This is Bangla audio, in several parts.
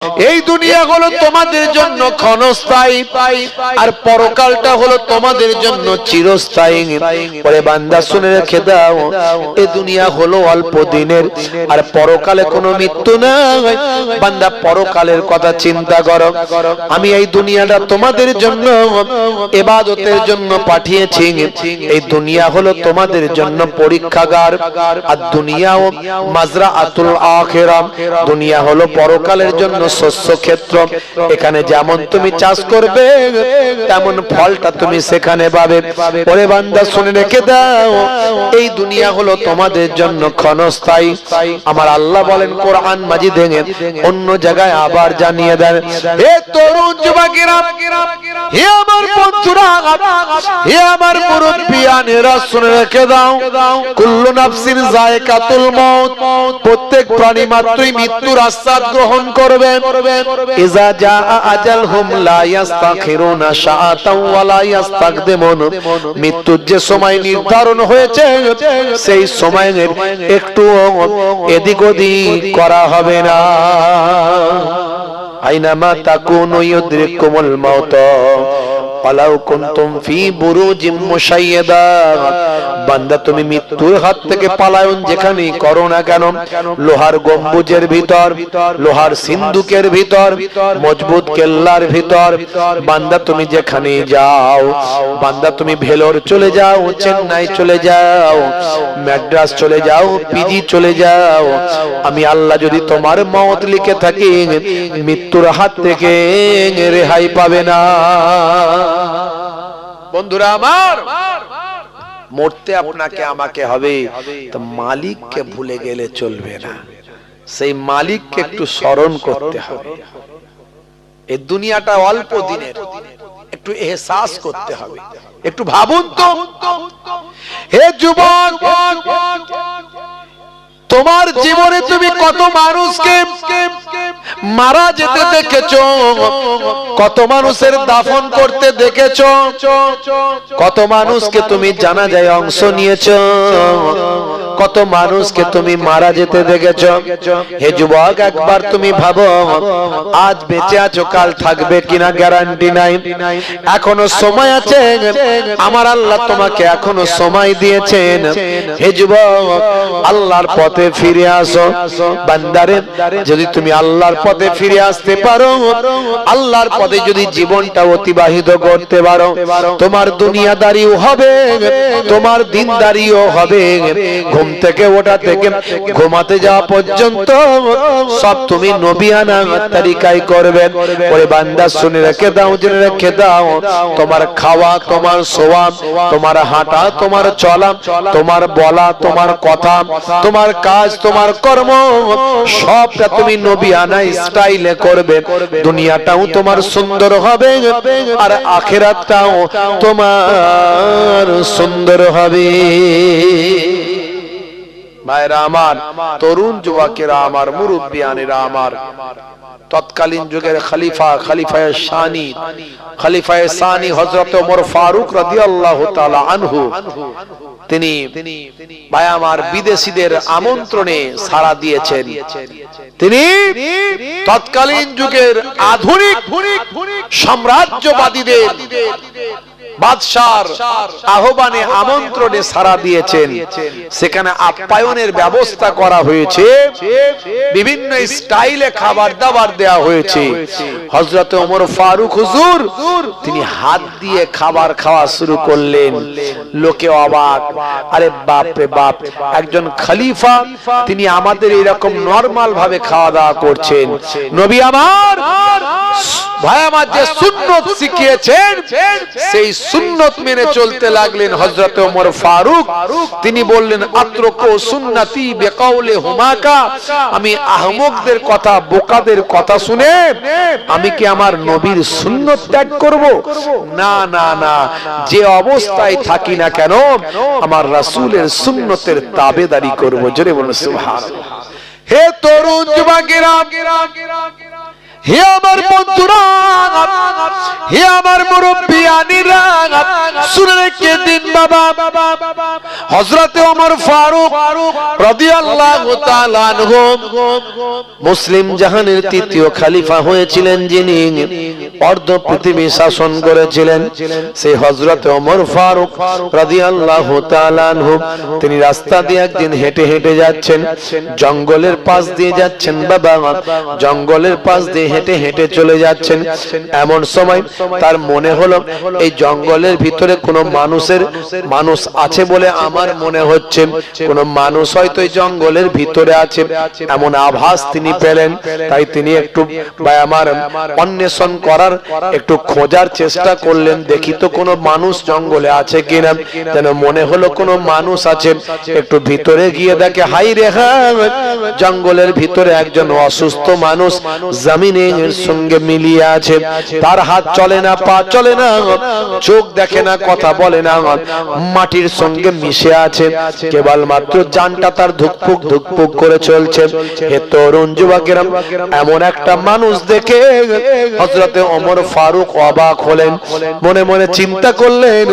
এই দুনিয়া হলো তোমাদের জন্য ক্ষণস্থায়ী, আর পরকালটা হলো তোমাদের জন্য চিরস্থায়ী। পরে বান্দা শুনে রেখে দাও, এই দুনিয়া হলো অল্প দিনের, আর পরকালে কোনো মৃত্যু নাই। বান্দা পরকালের কথা চিন্তা করো। আমি এই দুনিয়াটা তোমাদের জন্য ইবাদতের জন্য পাঠিয়েছি। এই দুনিয়া হলো তোমাদের জন্য পরীক্ষাগার, আর দুনিয়াও মাজরাআতুল আখিরাহ। দুনিয়া হলো পরকালের জন্য শস্য ক্ষেত্র। এখানে যেমন তুমি চাষ করবে তেমন ফলটা তুমি সেখানে পাবে। ওরে বান্দা শুনে রেখে দাও, এই দুনিয়া হলো তোমাদের জন্য ক্ষণস্থায়ী। আমার আল্লাহ বলেন কোরআন মাজিদে, অন্য জায়গায় আবার জানিয়ে দেন, হে তরুণ যুবকেরা, হে আমার বন্ধুরা, হে আমার মুরব্বিয়ানেরা, শুনে রেখে দাও, কুল্লু নাফসিন যায়কাতুল মউত। প্রত্যেক প্রাণী মাত্রই মৃত্যুর আস্বাদ গ্রহণ করবে। ইজা জাআ আজালহুম লা ইস্তাখিরুনা শাআতাও ওয়া লা ইস্তাকদিমুন। মৃত্যুর যে সময় নির্ধারণ হয়েছে সেই সময়ের একটু এদিক ওদিক করা হবে না। আইনামা তাকুনু ইউদরিকুমুল মাউত ওয়ালাউ কুনতুম ফি বুরুজিম মুশাইয়াদা। বান্দা তুমি মৃত্যুর হাত থেকে পালায়ন যেখানেই করো না কেন, লোহার গম্বুজের ভিতর, লোহার সিন্দুকের ভিতর, মজবুত কেল্লার ভিতর, বান্দা তুমি যেখানে যাও, বান্দা তুমি ভেলোর চলে যাও, চেন্নাই চলে যাও, মাদ্রাজ চলে যাও, পিজি চলে যাও, আমি আল্লাহ যদি তোমার মওত লিখে থাকি, মৃত্যুর হাত থেকে রেহাই পাবে না। বন্ধুরা আমার, মরতে আপনাকে আমাকে হবে, তো মালিককে ভুলে গেলে চলবে না। সেই মালিককে একটু স্মরণ করতে হবে। এই দুনিয়াটা অল্প দিনের, একটু এহসাস করতে হবে। একটু ভাবুন তো, হে যুবক, তোমার জীবনে তুমি কত মানুষকে মারা যেতে দেখেছো, কত মানুষের দাফন করতে দেখেছো, কত মানুষকে তুমি জানাজায় অংশ নিয়েছো, কত মানুষকে তুমি মারা যেতে দেখেছো। হে যুবক, একবার তুমি ভাবো, আজ বেঁচে আছো, কাল থাকবে কিনা গ্যারান্টি নাই। এখনো সময় আছে, আমার আল্লাহ তোমাকে এখনো সময় দিয়েছেন। হে যুবক, আল্লাহর পথে ফিরে আসো। বান্দারে, যদি তুমি আল্লাহর পথে ফিরে আসতে পারো, আল্লাহর পথে যদি জীবনটা অতিবাহিত করতে পারো, তোমার দুনিয়াদারিও হবে, তোমার দিনদারিও হবে। ঘুম থেকে ওঠা থেকে ঘুমাতে যাওয়া পর্যন্ত সব তুমি নবিয়ানা তরিকায় করবে। ওরে বান্দা শুনে রেখে দাও, জেনে রেখে দাও, তোমার খাওয়া, তোমার শোয়া, তোমার হাঁটা, তোমার চলা, তোমার বলা, তোমার কথা, তোমার কাজ, তোমার কর্ম, সবটা তুমি নবিয়ানা স্টাইলে করবে। দুনিয়াটাও তোমার সুন্দর হবে, আর আখিরাতটাও তোমার সুন্দর হবে। ভাইরা আমার, তরুণ যুবকেরা আমার, মুরব্বিয়ানেরা আমার, তৎকালীন যুগের খলিফায়ে সানি হযরত ওমর ফারুক রাদিয়াল্লাহু তাআলা আনহু, তিনি ভাই আমার বিদেশীদের আমন্ত্রণে সাড়া দিয়েছেন। তিনি তৎকালীন যুগের আধুনিক সাম্রাজ্যবাদীদের বাদশার আহ্বানে, আমন্ত্রণে সাড়া দিয়েছেন। সেখানে আপ্যায়নের ব্যবস্থা করা হয়েছে, বিভিন্ন স্টাইলে খাবার দাবার দেওয়া হয়েছে। হযরত ওমর ফারুক হুজুর তিনি হাত দিয়ে খাবার খাওয়া শুরু করলেন। লোকে অবাক, আরে বাপ রে বাপ, একজন খলিফা তিনি আমাদের এরকম নরমাল ভাবে খাওয়া দাওয়া করছেন। নবী আমার, ভাই আমার, যে সুন্নত শিখিয়েছেন সেই সুন্নত মেনে চলতে লাগলেন হযরত ওমর ফারুক। তিনি বললেন, আত্রকু সুন্নতি বিকাউলি হুমাকা। আমি আহমকদের কথা, বোকাদের কথা শুনে আমি কি আমার নবীর সুন্নত ত্যাগ করব? না না না, যে অবস্থায় থাকি না কেন আমার রাসূলের সুন্নতের তাবেদারি করব। জোরে বলুন সুবহানাল্লাহ। হে তরুণ যুবকেরা, হে আমার বন্ধুরা, হে আমার মুরব্বিয়ানিরা, শুনে রেখে দিন বাবা, হযরতে ওমর ফারুক রাদিয়াল্লাহু তাআলা আনহু মুসলিম জাহানের তৃতীয় খলিফা হয়েছিলেন, যিনি অর্ধ পৃথিবী শাসন করেছিলেন। সেই হযরতে ওমর ফারুক রাদিয়াল্লাহু তাআলা আনহু তিনি রাস্তা দিয়ে একদিন হেঁটে হেঁটে যাচ্ছেন, জঙ্গলের পাশ দিয়ে যাচ্ছেন বাবা, জঙ্গলের পাশ দিয়ে হেঁটে হেঁটে চলে যাচ্ছেন। এমন সময় তার মনে হলো এই জঙ্গলের ভিতরে কোনো মানুষ আছে বলে আমার মনে হচ্ছে, কোনো মানুষ হয়তো এই জঙ্গলের ভিতরে আছে, এমন আভাস তিনি পেলেন। তাই তিনি একটু আমার অন্বেষণ করার, একটু খোঁজার চেষ্টা করলেন, দেখি তো কোনো মানুষ জঙ্গলে আছে কিনা। যেন মনে হলো কোনো মানুষ আছে, একটু ভিতরে গিয়ে দেখে হাই রে হাই, জঙ্গলের ভিতরে একজন অসুস্থ মানুষ জমিনের সঙ্গে মিলিয়ে আছে। তার হাত চলে না, পা চলে না, চোখ দেখে না, কথা বলে না, মাটির সঙ্গে মিশে আছে, কেবলমাত্র জানটা তার ধুকপুক ধুকপুক করে চলছে। হে তরুণ যুবকেরা, এমন একটা মানুষ দেখে হযরতে ওমর ফারুক অবাক হলেন। মনে মনে চিন্তা করলেন,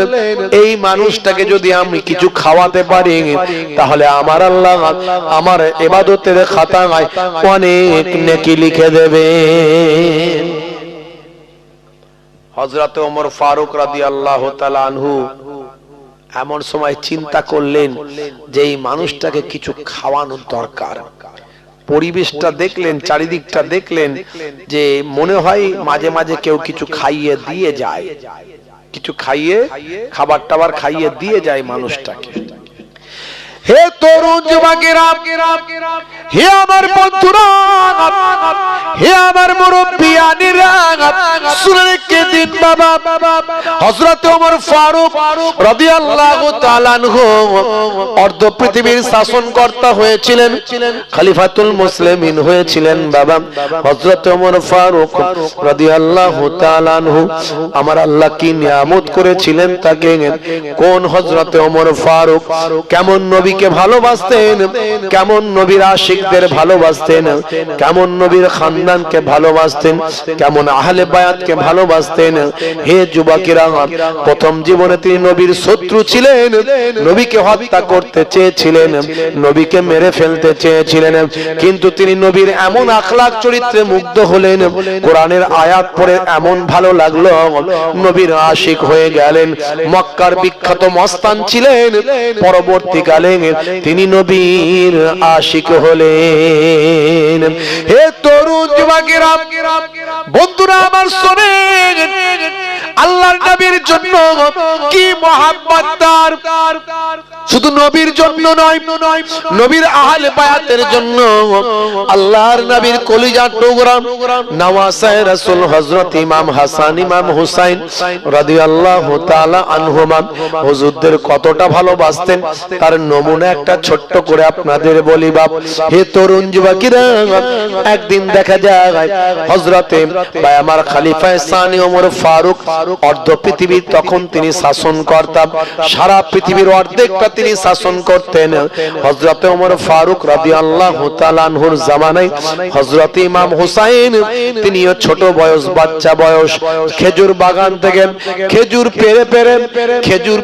এই মানুষটাকে যদি আমি কিছু খাওয়াতে পারি, তাহলে আমার আল্লাহ আমার ইবাদতের খাতায় অনেক নেকি লিখে দেবে। হযরতে ওমর ফারুক রাদিয়াল্লাহু তাআলা আনহু এমন সময় চিন্তা করলেন যে এই মানুষটাকে কিছু খাওয়ানোর দরকার। পরিবেশটা দেখলেন, চারিদিকটা দেখলেন, যে মনে হয় মাঝে মাঝে কেউ কিছু খাইয়ে দিয়ে যায়, কিছু খাইয়ে, খাবার টাবার খাইয়ে দিয়ে যায় মানুষটাকে। হে তরুণ যুবকেরা, হে আমার বন্ধুরা, হে আমার মুরব্বিয়ানিরা, শুনে রেখে দিন বাবা, হযরতে ওমর ফারুক রাদিয়াল্লাহু তাআলা আনহু অর্ধ পৃথিবীর শাসনকর্তা হয়েছিলেন, খলিফাতুল মুসলিমিন হয়েছিলেন বাবা। হযরতে ওমর ফারুক রাদিয়াল্লাহু তাআলা আনহু আমার আল্লাহ কি নিয়ামত করেছিলেন তাকে। কোন হযরতে ওমর ফারুক কেমন নবী কে ভালোবাসতেন, কেমন নবীর আশিকদের ভালোবাসতেন, কেমন নবীর খানদানকে ভালোবাসতেন, কেমন আহলে বায়াতকে ভালোবাসতেন। হে যুবকেরা, প্রথম জীবনে তিনি নবীর শত্রু ছিলেন, নবীকে হত্যা করতে চেয়েছিলেন, নবীকে মেরে ফেলতে চেয়েছিলেন, কিন্তু তিনি নবীর এমন আখলাক চরিত্রে মুগ্ধ হলেন, কোরআনের আয়াত পড়ে এমন ভালো লাগলো, নবীর আশিক হয়ে গেলেন। মক্কার বিখ্যাত মস্তান ছিলেন, পরবর্তীকালে তিনি নবীর আশিক হলেন। হে তরুণ যুবকেরা, বন্ধুরা আমার শোনেন, আল্লাহর নবীর জন্য কি মহব্বত তার, শুধু নবীর জন্য নয়, নবীর আহলে বায়াতের জন্য। আল্লাহর নবীর কলিজার টুকরা নওয়াসায়ে রাসূল হযরত ইমাম হাসান, ইমাম হুসাইন রাদিয়াল্লাহু তাআলা আনহুমা হুজুরদের কতটা ভালোবাসতেন তার নমুনা একটা ছোট্ট করে আপনাদের বলি বাপ। হে তরুণ যুবকেরা, একদিন দেখা যায় হযরতে আমার খলিফায়ে সানি ওমর ফারুক অর্ধ পৃথিবী তখন তিনি শাসন করতেন, সারা পৃথিবীর অর্ধেকটা তিনি শাসন করতেন। হযরতে ওমর ফারুক রাদিয়াল্লাহু তাআলা আনহুর জামানায় হযরত ইমাম হুসাইন তিনিও ছোট বয়স, বাচ্চা বয়স, খেজুর বাগান থেকে খেজুর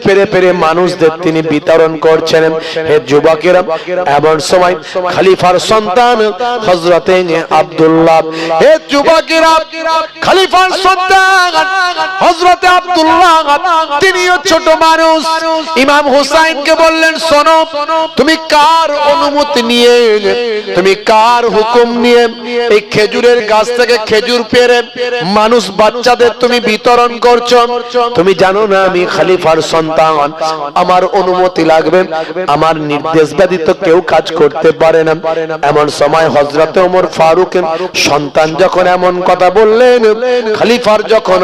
পেরে পেরে মানুষদের তিনি বিতরণ করছেন। হে যুবকেরা, এমন সময় খলিফার সন্তান হযরতে আব্দুল্লাহ, হে যুবকেরা, খলিফার সন্তান হযরতে আব্দুল্লাহ তিনিও ছোট মানুষ, ইমাম হুসাইনকে বললেন, শোনো, তুমি কার অনুমতি নিয়ে, তুমি কার হুকুম নিয়ে এই খেজুরের গাছ থেকে খেজুর পেড়ে মানুষ বাচ্চাদের তুমি বিতরণ করছো? তুমি জানো না আমি খলিফার সন্তান, আমার অনুমতি লাগবে, আমার নির্দেশ ব্যতীত কেউ কাজ করতে পারে না। এমন সময় হযরতে ওমর ফারুকের সন্তান যখন এমন কথা বললেন, খলিফার যখন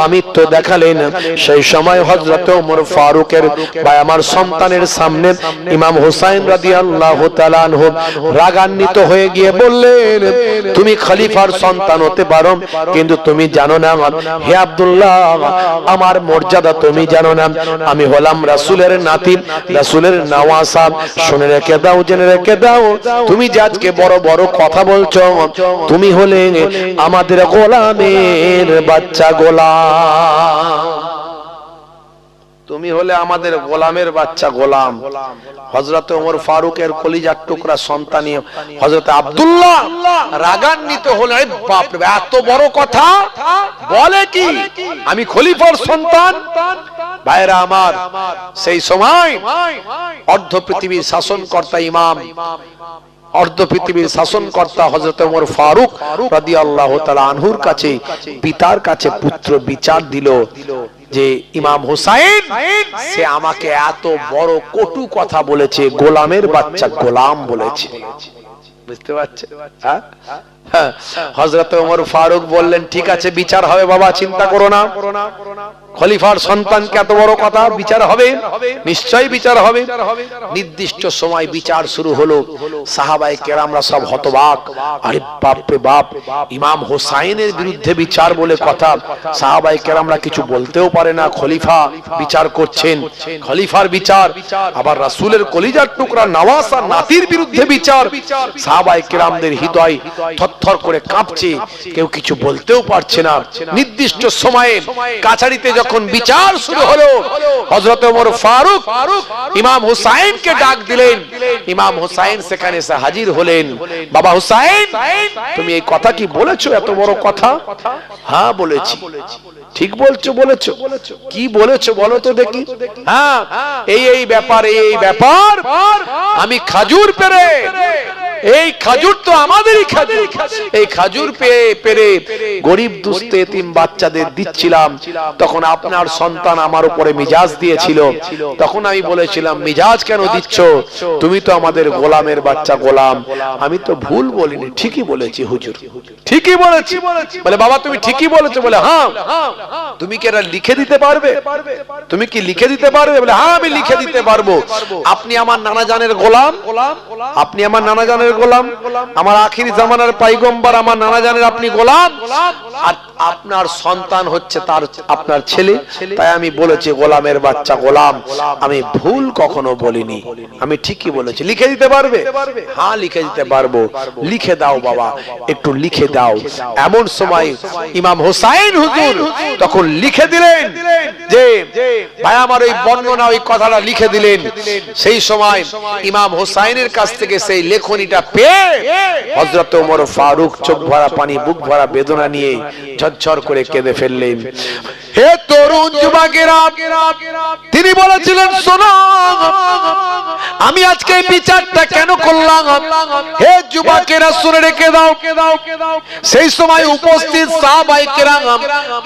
আমি আধিপত্য দেখালেন। সেই সময় হযরত ওমর ফারুকের বা আমার সন্তানের সামনে ইমাম হুসাইন রাদিয়াল্লাহু তাআলা আনহু রাগান্বিত হয়ে গিয়ে বললেন, তুমি খলিফার সন্তান হতে পারো, কিন্তু তুমি জানো না হে আব্দুল্লাহ, আমার মর্যাদা তুমি জানো না। আমি হলাম রাসূলের নাতি, রাসূলের নওয়াসা। শুনে রেখে দাও, জেনে রেখে দাও, তুমি যে আজকে বড় বড় কথা বলছো, তুমি হলে আমাদের গোলামের বাচ্চা গোলাম। তুমি হলে আমাদের গোলামের বাচ্চা গোলাম। হযরত ওমর ফারুকের কলিজার টুকরা সন্তান হযরত আব্দুল্লাহ রাগান্বিত হলেন, বাপ রে, এত বড় কথা বলে কি, আমি খলিফার সন্তান। ভাইরা আমার, সেই সময় অর্ধ পৃথিবীর শাসনকর্তা ইমাম, অর্ধ পৃথিবীর শাসনকর্তা হযরত ওমর ফারুক রাদিয়াল্লাহু তাআলা আনহুর কাছে, পিতার কাছে পুত্র বিচার দিল যে ইমাম হুসাইন সে আমাকে এত বড় কটু কথা বলেছে, গোলামের বাচ্চা গোলাম বলেছে। বুঝতে পারছেন? হ্যাঁ, হযরত ওমর ফারুক বললেন, ঠিক আছে, বিচার হবে বাবা, চিন্তা করো না। খলিফার সন্তানকে এত বড় কথা, বিচার হবে, নিশ্চয়ই বিচার হবে। নির্দিষ্ট সময় বিচার শুরু হলো। সাহাবায়ে কেরামরা সব হতবাক, আরে বাপ রে বাপ, ইমাম হুসাইনের বিরুদ্ধে বিচার বলে কথা। সাহাবায়ে কেরামরা কিছু বলতেও পারে না, খলিফা বিচার করছেন, খলিফার বিচার, আবার রাসূলের কলিজার টুকরা নওয়াসা নাতির বিরুদ্ধে বিচার। সাহাবায়ে কেরামদের হৃদয় থরথর করে কাঁপছে, কেউ কিছু বলতেও পারছে না। নির্দিষ্ট সময়ে কাছারিতে যখন বিচার শুরু হলো, হযরত ওমর ফারুক ইমাম হুসাইনকে ডাক দিলেন। ইমাম হুসাইন সেখানে এসে হাজির হলেন। বাবা হুসাইন, তুমি এই কথা কি বলেছো, এত বড় কথা? হ্যাঁ বলেছি। ঠিক বলছো, বলেছো, কি বলেছো বলো তো দেখি। হ্যাঁ, এই ব্যাপার, এই ব্যাপার, আমি খাজুর পেরে, এই খাজুর তো আমাদেরই খাজুর, এই খাজুর পেরে গরিব দুস্থ এতিম বাচ্চাদের দিচ্ছিলাম। তখন আপনার সন্তান আমার উপরে মিজাজ দিয়েছিল। তখন আমি বলেছিলাম, মিজাজ কেন দিচ্ছ, তুমি তো আমাদের গোলামের বাচ্চা গোলাম। আমি তো ভুল বলিনি, ঠিকই বলেছি হুজুর, ঠিকই বলেছি। বলে, বাবা তুমি ঠিকই বলেছো। বলে, হ্যাঁ, তুমি কি এটা লিখে দিতে পারবে? তুমি কি লিখে দিতে পারবে? বলে, হ্যাঁ আমি লিখে দিতে পারবো। আপনি আমার নানা জানের গোলাম, আপনি আমার নানা জানের গোলাম, আমার আখির জামানার পয়গম্বর আমার নানা জানের আপনি গোলাম, আর আপনার সন্তান হচ্ছে তার আপনার ছেলে। তাই আমি বলেছি গোলামের বাচ্চা গোলাম, আমি ভুল কখনো বলিনি, আমি ঠিকই বলেছি। লিখে দিতে পারবে? হ্যাঁ লিখে দিতে পারবো। লিখে দাও বাবা, একটু লিখে দাও। এমন সময় ইমাম হুসাইন হুজুর তখন লিখে দিলেন যে ভাই আমার ওই বর্ণনা, ওই কথাটা লিখে দিলেন। সেই সময় ইমাম হুসাইনের কাছ থেকে সেই লেখনীটা পেয়ে হযরত ওমর ফারুক চোখ ভরা পানি, বুক ভরা বেদনা নিয়ে ঝরঝর করে কেঁদে ফেললেন। হে তরুণ যুবকেরা, তিনি বলেছিলেন, শোনো আমি আজকে এই বিচারটা কেন করলাম। হে যুবকেরা শুনে রেখে দাও। সেই সময় উপস্থিত সাহাবায়ে কেরাম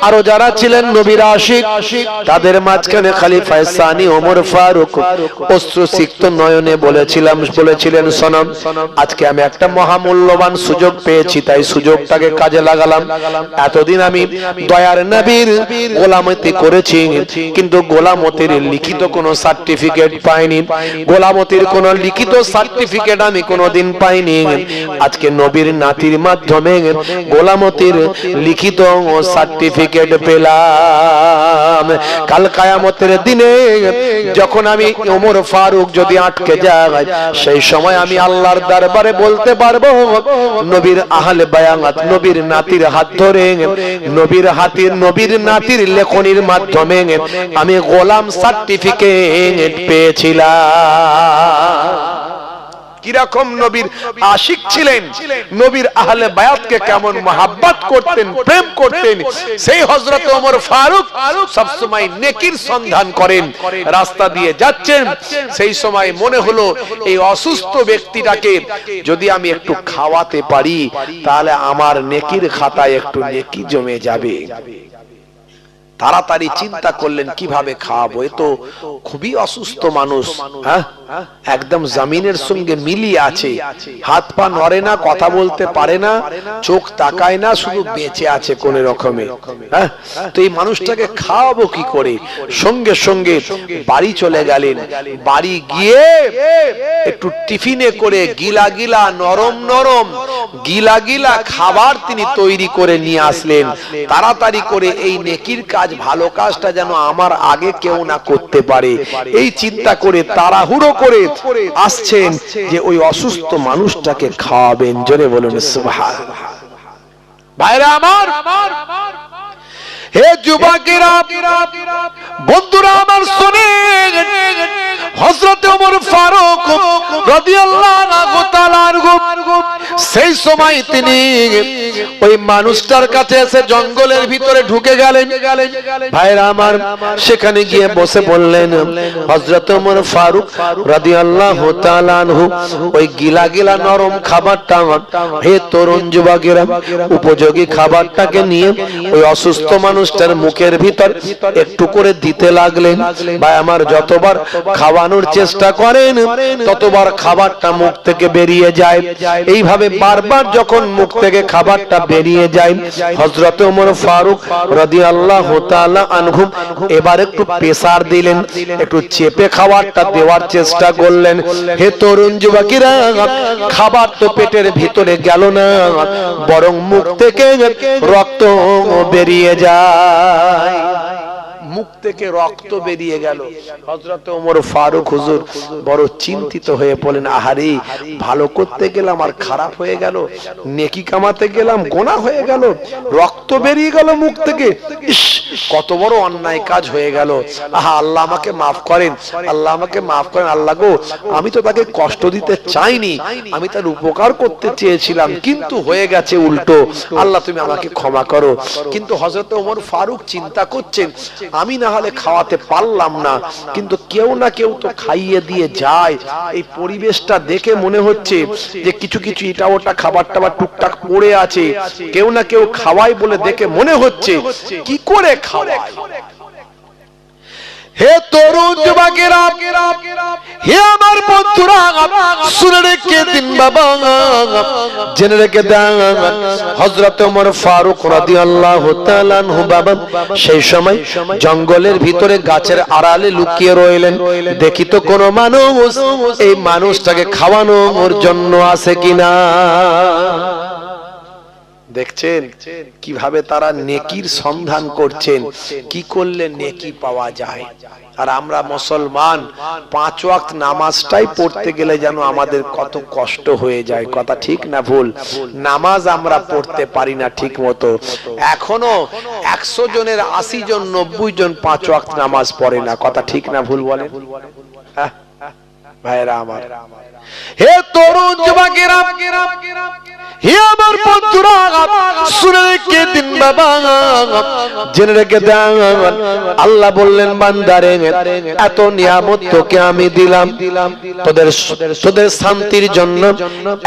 আরো যারা ছিলেন নবীর আশিক, তাদের মাঝখানে খলিফা সানি ওমর ফারুক অশ্রুসিক্ত নয়নে বলেছিলেন, শোনো আজকে আমি একটা মহামূল্যবান সুযোগ পেয়েছি, তাই সুযোগটাকে কাজে লাগালাম। এতদিন আমি দয়ার নবীর গোলামতি করেছি, কিন্তু গোলামতির লিখিত কোনো সার্টিফিকেট পাইনি, গোলামতির কোনো লিখিত সার্টিফিকেট আমি কোনোদিন পাইনি। আজকে নবীর নাতির মাধ্যমে গোলামতির লিখিত সার্টিফিকেট পেলাম। কাল কিয়ামতের দিনে যখন আমি ওমর ফারুক যদি আটকে যাই, সেই সময় আমি আল্লাহর দরবারে বলতে পারবো, নবীর আহলে বায়াত নবীর নাতির হাত ধরে, নবীর নাতির লেখনির মাধ্যমে আমি গোলাম সার্টিফিকেট পেয়েছিলাম। কিরকম নবীর আশিক ছিলেন, নবীর আহলে বায়াতকে কেমন মহব্বত করতেন, প্রেম করতেন, সেই হযরত ওমর ফারুক সব সময় নেকির সন্ধান করেন। রাস্তা দিয়ে যাচ্ছেন, সেই সময় মনে হলো এই অসুস্থ ব্যক্তিটাকে যদি আমি একটু খাওয়াতে পারি, তাহলে আমার নেকির খাতায় একটু নেকি জমে যাবে। তাড়াতাড়ি চিন্তা করলেন কিভাবে খাওয়াবো, এ তো খুবই অসুস্থ মানুষ, হ্যাঁ একদম জমিনের সঙ্গে মিলিয়ে আছে, হাত পা নড়ে না, কথা বলতে পারে না, চোখ তাকায় না, শুধু বেঁচে আছে কোন রকমে, হ্যাঁ তো এই মানুষটাকে খাওয়াবো কি করে? সঙ্গে সঙ্গে বাড়ি চলে গেলেন। বাড়ি গিয়ে একটু টিফিনে করে গিলা গিলা নরম নরম গিলা গিলা খাবার তিনি তৈরি করে নিয়ে আসলেন। তাড়াতাড়ি করে এই নেকির কাজ, ভালো কাজটা যেন আমার আগে কেউ না করতে পারে, এই চিন্তা করে তাড়াহুড়ো করে আসছেন যে ওই অসুস্থ মানুষটাকে খাওয়াবেন। জোরে বলুন সুবহানাল্লাহ। ভাইরা আমার, হে যুবকেরা, বন্ধুরা আমার, শুনেন হযরত ওমর ফারুক রাদিয়াল্লাহু তাআলা আনহু সেই সময় তিনি ওই মানুষটার কাছে এসে জঙ্গলের ভিতরে ঢুকে গেলেন। ভাইরা আমার, সেখানে গিয়ে বসে বললেন, হযরত ওমর ফারুক রাদিয়াল্লাহু তাআলা আনহু ওই গিলা গিলা নরম খাবারটা, হে তরুণ যুবকেরা, উপযোগী খাবারটাকে নিয়ে ওই অসুস্থ মানুষটার মুখের ভিতর একটু করে দিতে লাগলেন। ভাই আমার, যতবার খাওয়ানোর চেষ্টা করেন ততবার খাবারটা মুখ থেকে বেরিয়ে যায়। এইভাবে বারবার যখন মুখ থেকে খাবারটা বেরিয়ে যায়, হযরত ওমর ফারুক রাদিয়াল্লাহু তাআলা আনহু এবার একটু প্রেসার দিলেন, একটু চেপে খাবারটা দেওয়ার চেষ্টা করলেন। হে তরুণ যুবকেরা, খাবার তো পেটের ভিতরে গেল না, বরং মুখ থেকে রক্ত বেরিয়ে যায়, মুখ থেকে রক্ত বেরিয়ে গেল। হযরত ওমর ফারুক হুজুর বড় চিন্তিত হয়ে বলেন, আহারে, ভালো করতে গেলাম আর খারাপ হয়ে গেল, নেকি কামাতে গেলাম গোনাহ হয়ে গেল, রক্ত বেরিয়ে গেল মুখ থেকে, ইস, কত বড় অন্যায় কাজ হয়ে গেল। আহা, আল্লাহ আমাকে মাফ করেন, আল্লাহ আমাকে মাফ করেন। আল্লাহ গো, আমি তো তাকে কষ্ট দিতে চাইনি, আমি তার উপকার করতে চেয়েছিলাম, কিন্তু হয়ে গেছে উল্টো, আল্লাহ তুমি আমাকে ক্ষমা করো। কিন্তু হযরত ওমর ফারুক চিন্তা করছেন, আমি না হলে খাওয়াতে পারলাম না, কিন্তু কেউ না কেউ তো খাইয়ে দিয়ে যায়। এই পরিবেশটা দেখে মনে হচ্ছে যে কিছু কিছু এটা ওটা খাবার টাবার টুকটাক পড়ে আছে, কেউ না কেউ খাওয়াই বলে দেখে মনে হচ্ছে, কি করে খাওয়ায়? হে তরুণ যুবকেরা, হে আমার বন্ধুরা, শুনে রেখে দিন বাবা, জেনে রেখে দেন, হযরত ওমর ফারুক রাদিয়াল্লাহু তাআলা আনহু বাবা সেই সময় জঙ্গলের ভিতরে গাছের আড়ালে লুকিয়ে রইলেন। দেখি তো কোন মানুষ এই মানুষটাকে খাওয়ানোর জন্য আছে কিনা। দেখছেন কিভাবে তারা নেকির সন্ধান করছেন, কি করলে নেকি পাওয়া যায়। আর আমরা মুসলমান 5 ওয়াক্ত নামাজটাই পড়তে গেলে যেন আমাদের কত কষ্ট হয়ে যায়, কথা ঠিক না ভুল? নামাজ আমরা পড়তে পারি না ঠিক মতো। এখনো 100 জনের 80 জন 90 জন 5 ওয়াক্ত নামাজ পড়ে না, কথা ঠিক না ভুল বলেন? ভাইরা আমার, হে তরুণ যুবকেরা, হে আমার বন্ধুরা, শুনে রেখে দিন বাবা, জেনে রেখে দেন, আল্লাহ বললেন, বান্দারে, এত নিয়ামত তোকে আমি দিলাম, তোদের শান্তির জন্য,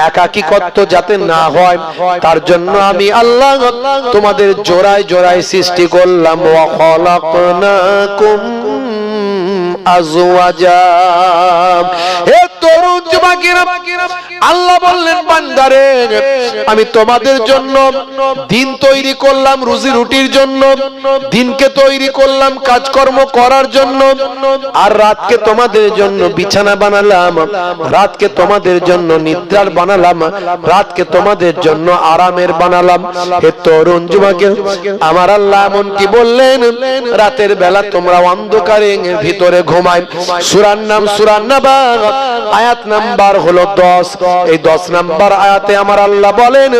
একাকিত্ব যাতে না হয় তার জন্য আমি আল্লাহ তোমাদের জোড়ায় জোড়ায় সৃষ্টি করলাম। ওয়া খালাকনাকুম আজওয়াজা। হে তরুণ যুবকেরা, আল্লাহ বললেন, বান্দারে, আমি তোমাদের জন্য দিন তৈরি করলাম রুজি রুটির জন্য, দিনকে তৈরি করলাম কাজকর্ম করার জন্য, আর রাতকে তোমাদের জন্য বিছানা বানালাম, রাতকে তোমাদের জন্য নিদ্রার বানালাম, রাতকে তোমাদের জন্য আরামের বানালাম। হে তরুণ যুবকেরা, আমার আল্লাহ এমন কি বললেন, রাতের বেলা তোমরা অন্ধকারে ভিতরে ঘুমায়। সূরার নাম সূরা নাবা, আয়াত নাম্বার হলো 10। এই 10 নাম্বার আয়াতে আমার আল্লাহ বলেন,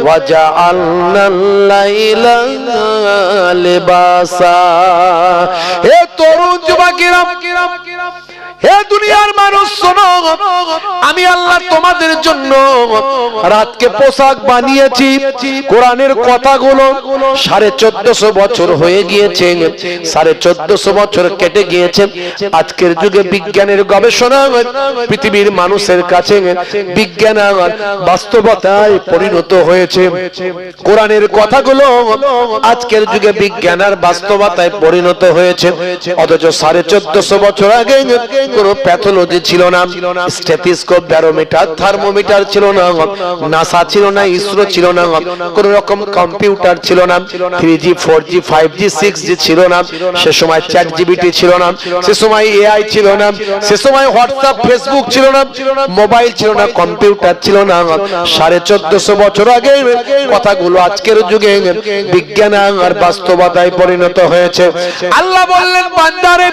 ওয়াজআলনাল লাইলা লিবাসা। হে তরুণ যুবকেরা, হে দুনিয়ার মানুষ শোনো, আমি আল্লাহ তোমাদের জন্য রাতকে পোশাক বানিয়েছি। কোরআনের কথাগুলো 1450 বছর হয়ে গিয়েছে, 1450 বছর কেটে গিয়েছে। আজকের যুগে বিজ্ঞানের গবেষণা পৃথিবীর মানুষের কাছে বিজ্ঞান বাস্তবতায় পরিণত হয়েছে। কোরআনের কথাগুলো আজকের যুগে বিজ্ঞান আর বাস্তবতায় পরিণত হয়েছে। অথচ 1450 বছর আগে কোনো প্যাথোলজি ছিল না, স্টেথোস্কোপ, ব্যারোমিটার, থার্মোমিটার ছিল না, নাসা ছিল না, ইসরো ছিল না, কোন রকম কম্পিউটার ছিল না, 3G 4G 5G 6G ছিল না, সে সময় চ্যাট জিপিটি ছিল না, সে সময় এআই ছিল না, সে সময় হোয়াটসঅ্যাপ ফেসবুক ছিল না, মোবাইল ছিল না, কম্পিউটার ছিল না। 1450 বছর আগে কথাগুলো আজকের যুগে বিজ্ঞান আর বাস্তবতায় পরিণত হয়েছে। আল্লাহ বললেন, বান্দারে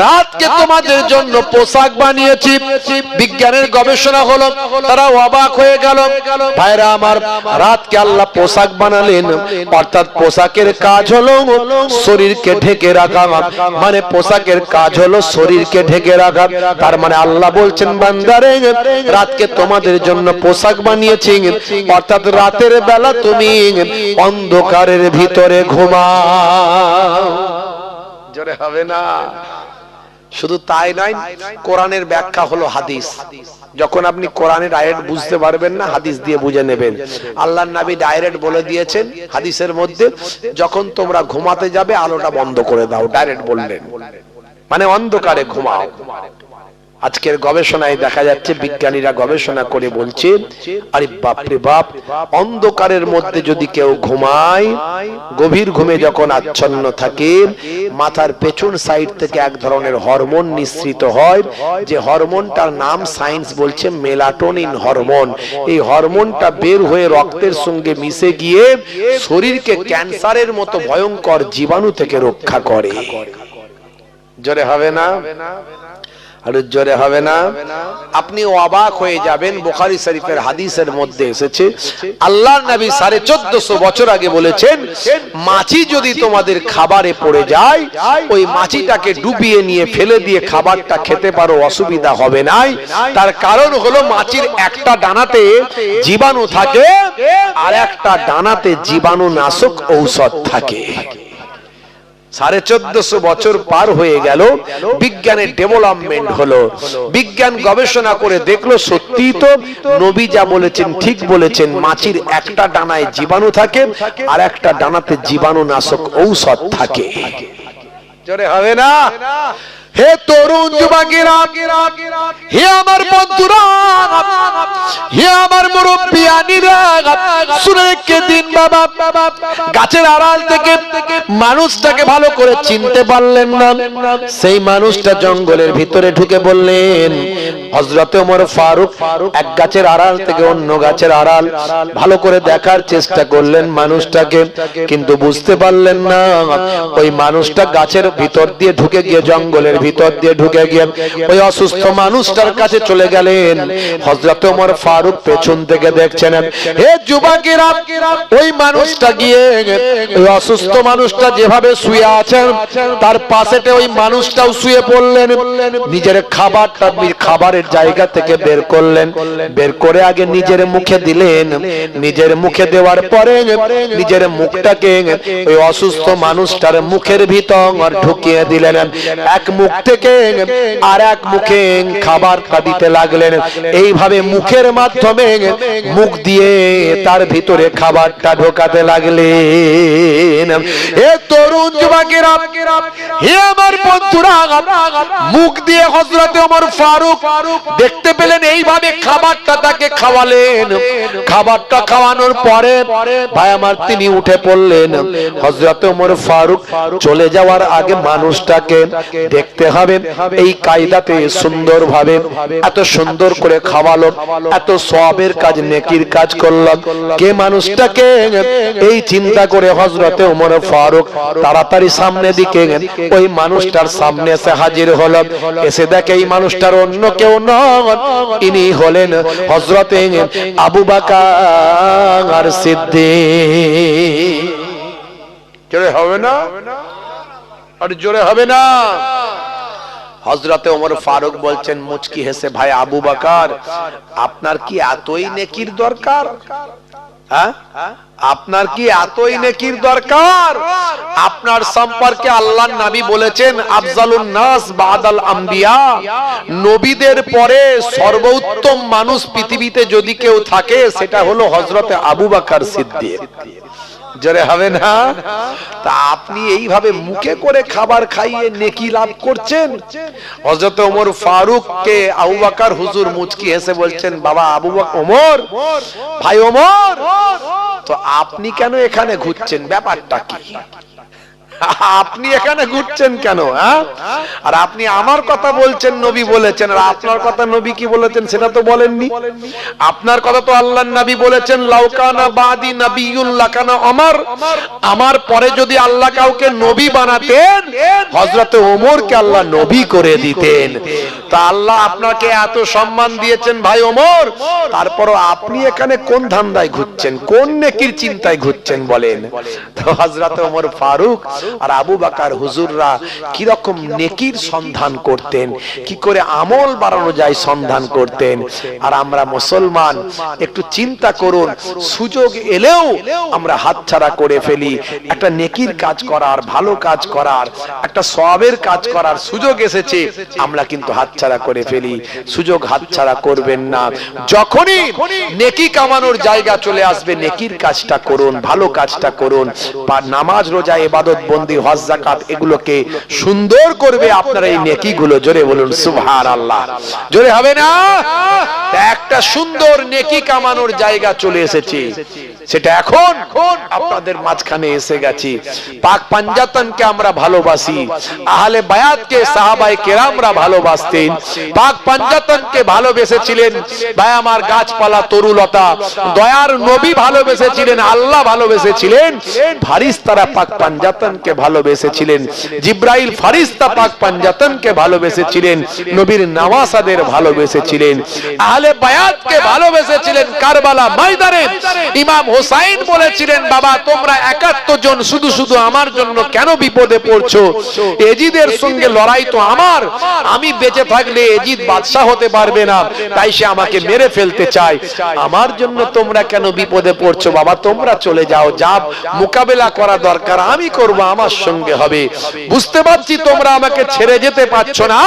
রাতকে তোমাদের জন্য পোশাক বানিয়েছি। বিজ্ঞানের গবেষণা হলো, তারা অবাক হয়ে গেল। ভাইরা আমার, রাতকে আল্লাহ পোশাক বানালেন, অর্থাৎ পোশাকের কাজ হলো শরীরকে ঢেকে রাখা। মানে পোশাকের কাজ হলো শরীরকে ঢেকে রাখা। তার মানে আল্লাহ বলছেন, বান্দারে রাতকে তোমাদের জন্য পোশাক বানিয়েছি, অর্থাৎ রাতের বেলা তুমি অন্ধকারের ভিতরে ঘুমাও। জোরে হবে না? শুধু তাই নয়, কোরআনের ব্যাখ্যা হলো হাদিস। যখন আপনি কোরআনের আয়াত বুঝতে পারবেন না, হাদিস দিয়ে বুঝে নেবেন। আল্লাহর নবী ডাইরেক্ট বলে দিয়েছেন হাদিসের মধ্যে, যখন তোমরা ঘুমাতে যাবে আলোটা বন্ধ করে দাও, ডাইরেক্ট বললেন, মানে অন্ধকারে ঘুমাও। আজকের গবেষণায় দেখা যাচ্ছে, বিজ্ঞানীরা গবেষণা করে বলছে, আরে বাপরে বাপ, অন্ধকারের মধ্যে যদি কেউ ঘুমায়, গভীর ঘুমে যখন আচ্ছন্ন থাকে, মাথার পেছন সাইড থেকে এক ধরনের হরমোন নিঃসৃত হয়, যে হরমোনটার নাম সায়েন্স বলছে মেলাটোনিন হরমোন। এই হরমোনটা বের হয়ে রক্তের সঙ্গে মিশে গিয়ে শরীরকে ক্যান্সারের মতো ভয়ঙ্কর জীবাণু থেকে রক্ষা করে। জোরে হবে না? আর জোরে হবে না? আপনি অবাক হয়ে যাবেন। বুখারী শরীফের হাদিসের মধ্যে এসেছে, আল্লাহর নবী 1450 বছর আগে বলেছেন, মাছি যদি তোমাদের খাবারে পড়ে যায়, ওই মাছিটাকে ডুবিয়ে নিয়ে ফেলে দিয়ে খাবারটা খেতে পারো, অসুবিধা হবে না। তার কারণ হলো মাছির একটা ডানাতে জীবাণু থাকে আর একটা ডানাতে জীবাণু নাশক ঔষধ থাকে। 1450 বছর পার হয়ে গেল, বিজ্ঞানের ডেভেলপমেন্ট হলো, বিজ্ঞান গবেষণা করে দেখলো সত্যি তো নবী যা বলেছেন ঠিক বলেছেন, মাছির একটা ডানায় জীবাণু থাকে আর একটা ডানাতে জীবাণু নাশক ঔষধ থাকে। জোরে হবে না? হে তরুণ যুবকেরা, হে আমার বন্ধুরা, হে আমার মুরব্বিয়ানিরা, শুনে রেখে দিন বাবা, গাছের আড়াল থেকে মানুষটাকে ভালো করে চিনতে পারলেন না। সেই মানুষটা জঙ্গলের ভিতরে ঢুকে বললেন, হযরত ওমর ফারুক এক গাছের আড়াল থেকে অন্য গাছের আড়াল ভালো করে দেখার চেষ্টা করলেন মানুষটাকে, কিন্তু বুঝতে পারলেন না। ওই মানুষটা গাছের ভিতর দিয়ে ঢুকে গিয়ে, জঙ্গলের ভিতর দিয়ে ঢুকে গিয়ে ওই অসুস্থ মানুষটার কাছে চলে গেলেন। হযরত ওমর ফারুক পেছন থেকে দেখছেন। হে যুবকেরা, ওই মানুষটা গিয়ে ওই অসুস্থ মানুষটা যেভাবে শুয়ে আছেন তার পাশেতে ওই মানুষটাও শুয়ে পড়লেন। নিজের খাবারটা খাবারের জায়গা থেকে বের করলেন, বের করে আগে নিজের মুখে দিলেন। নিজের মুখে দেওয়ার পরে নিজের মুখটাকে ওই অসুস্থ মানুষটার মুখের ভিতর ঢুকিয়ে দিলেন। এক মুখ থেকে আর এক মুখে খাবারটা দিতে লাগলেন। এইভাবে মুখের মাধ্যমে মুখ দিয়ে তার ভিতরে খাবারটা ঢোকাতে লাগলেন। হে তরুণ যুবকেরা, হে আমার বন্ধুরা, মুখ দিয়ে হযরত ওমর ফারুক দেখতে পেলেন, এইভাবে খাবারটা তাকে খাওয়ালেন। খাবারটা খাওয়ানোর পরে ভাই আমার তিনি উঠে পড়লেন। হযরত ওমর ফারুক চলে যাওয়ার আগে মানুষটাকে দেখতে হবে, এই কায়দাতে সুন্দর ভাবে এত সুন্দর করে খাওয়ালো, এত সওয়াবের কাজ, নেকির কাজ করলো, কে মানুষটাকে? এই চিন্তা করে হযরতে ওমর ফারুক তাড়াতাড়ি সামনে দিকে ওই মানুষটার সামনে এসে হাজির হলো। এসে দেখে এই মানুষটার অন্য কেউ নন, ইনি হলেন হযরতে আবু বকর সিদ্দিক। জোরে হবে না? আর জোরে হবে না? হযরতে ওমর ফারুক বলছেন মুচকি হেসে, ভাই আবু বকর, আপনার কি এতই নেকির দরকার? হ্যাঁ, আপনার কি এতই নেকির দরকার? আপনার সম্পর্কে আল্লাহর নবী বলেছেন আফজালুন নাস বাদাল আম্বিয়া, নবীদের পরে সর্বোত্তম মানুষ পৃথিবীতে যদি কেউ থাকে সেটা হলো হযরতে আবু বকর সিদ্দিক। জোরে হবে না? তা আপনি এইভাবে মুখে করে খাবার খাইয়ে নেকি লাভ করছেন। হযরত ওমর ফারুককে আবু বকর হুজুর মুচকি হেসে বলছেন, বাবা আবু বকর, ওমর ভাই ওমর, তো আপনি কেন এখানে ঘুরছেন, ব্যাপারটা কি? আপনি এখানে ঘুরছেন কেন? আর আপনি আমার কথা বলছেন নবী বলেছেন, আর আপনার কথা নবী কি বলেছেন সেটা তো বলেননি। আপনার কথা তো আল্লাহর নবী বলেছেন লাউকানা বাদি নাবিয়্যুন লাকানা ওমর, আমার পরে যদি আল্লাহ কাউকে নবী বানাতেন হযরতে ওমরকে আল্লাহ নবী করে দিতেন। তা আল্লাহ আপনাকে এত সম্মান দিয়েছেন ভাই ওমর, তারপরও আপনি এখানে কোন ধান্দায় ঘুরছেন, কোন নেকির চিন্তায় ঘুরছেন বলেন? তো হযরতে ওমর ফারুক আর আবু বকর হুজুররা কি রকম নেকির সন্ধান করতেন, কি করে আমল বাড়ানো যায় সন্ধান করতেন। আর আমরা মুসলমান একটু চিন্তা করুন, সুযোগ এলেও আমরা হাতছাড়া করে ফেলি। একটা নেকির কাজ করার, ভালো কাজ করার, একটা সওয়াবের কাজ করার সুযোগ এসেছে, আমরা কিন্তু হাতছাড়া করে ফেলি। সুযোগ হাতছাড়া করবেন না। যখনই নেকি কামানোর জায়গা চলে আসবে নেকির কাজটা করুন, ভালো কাজটা করুন। নামাজ, রোজা, ইবাদত, বন্দি, হজ, যাকাত এগুলোকে সুন্দর করবে আপনার এই নেকিগুলো। জোরে বলুন সুবহানাল্লাহ। জোরে হবে না? একটা সুন্দর নেকি কামানোর জায়গা চলে এসেছে, সেটা এখন আপনাদের মাঝখানে এসে গেছে। পাক পাঞ্জাতনকে আমরা ভালোবাসি, আহলে বায়াতকে সাহাবায়ে কেরামরা ভালোবাসতেন। পাক পাঞ্জাতনকে ভালোবেসেছিলেন ভাই আমার গাছপালা তরুলতা, দয়ার নবী ভালোবেসেছিলেন, আল্লাহ ভালোবেসেছিলেন, ফারিস্তারা পাক পাঞ্জাতনকে ভালোবেসেছিলেন, জিব্রাইল ফারিস্তা পাক পাঞ্জাতনকে ভালোবেসেছিলেন, নবীর নওয়াসাদের ভালোবেসেছিলেন, আহলে বায়াতকে ভালোবেসেছিলেন। কারবালা ময়দানে ইমাম হোসাইন বলেছিলেন, বাবা তোমরা 71 জন শুধু শুধু আমার জন্য কেন বিপদে পড়ছো? এজিদের সঙ্গে লড়াই তো আমার, আমি বেঁচে থাকলে এজিদ বাদশা হতে পারবে না, তাই সে আমাকে মেরে ফেলতে চায়, আমার জন্য তোমরা কেন বিপদে পড়ছো? বাবা তোমরা চলে যাও, যা মোকাবেলা করা দরকার আমি করব, আমার সঙ্গে হবে। বুঝতে পারছি তোমরা আমাকে ছেড়ে যেতে পারছো না,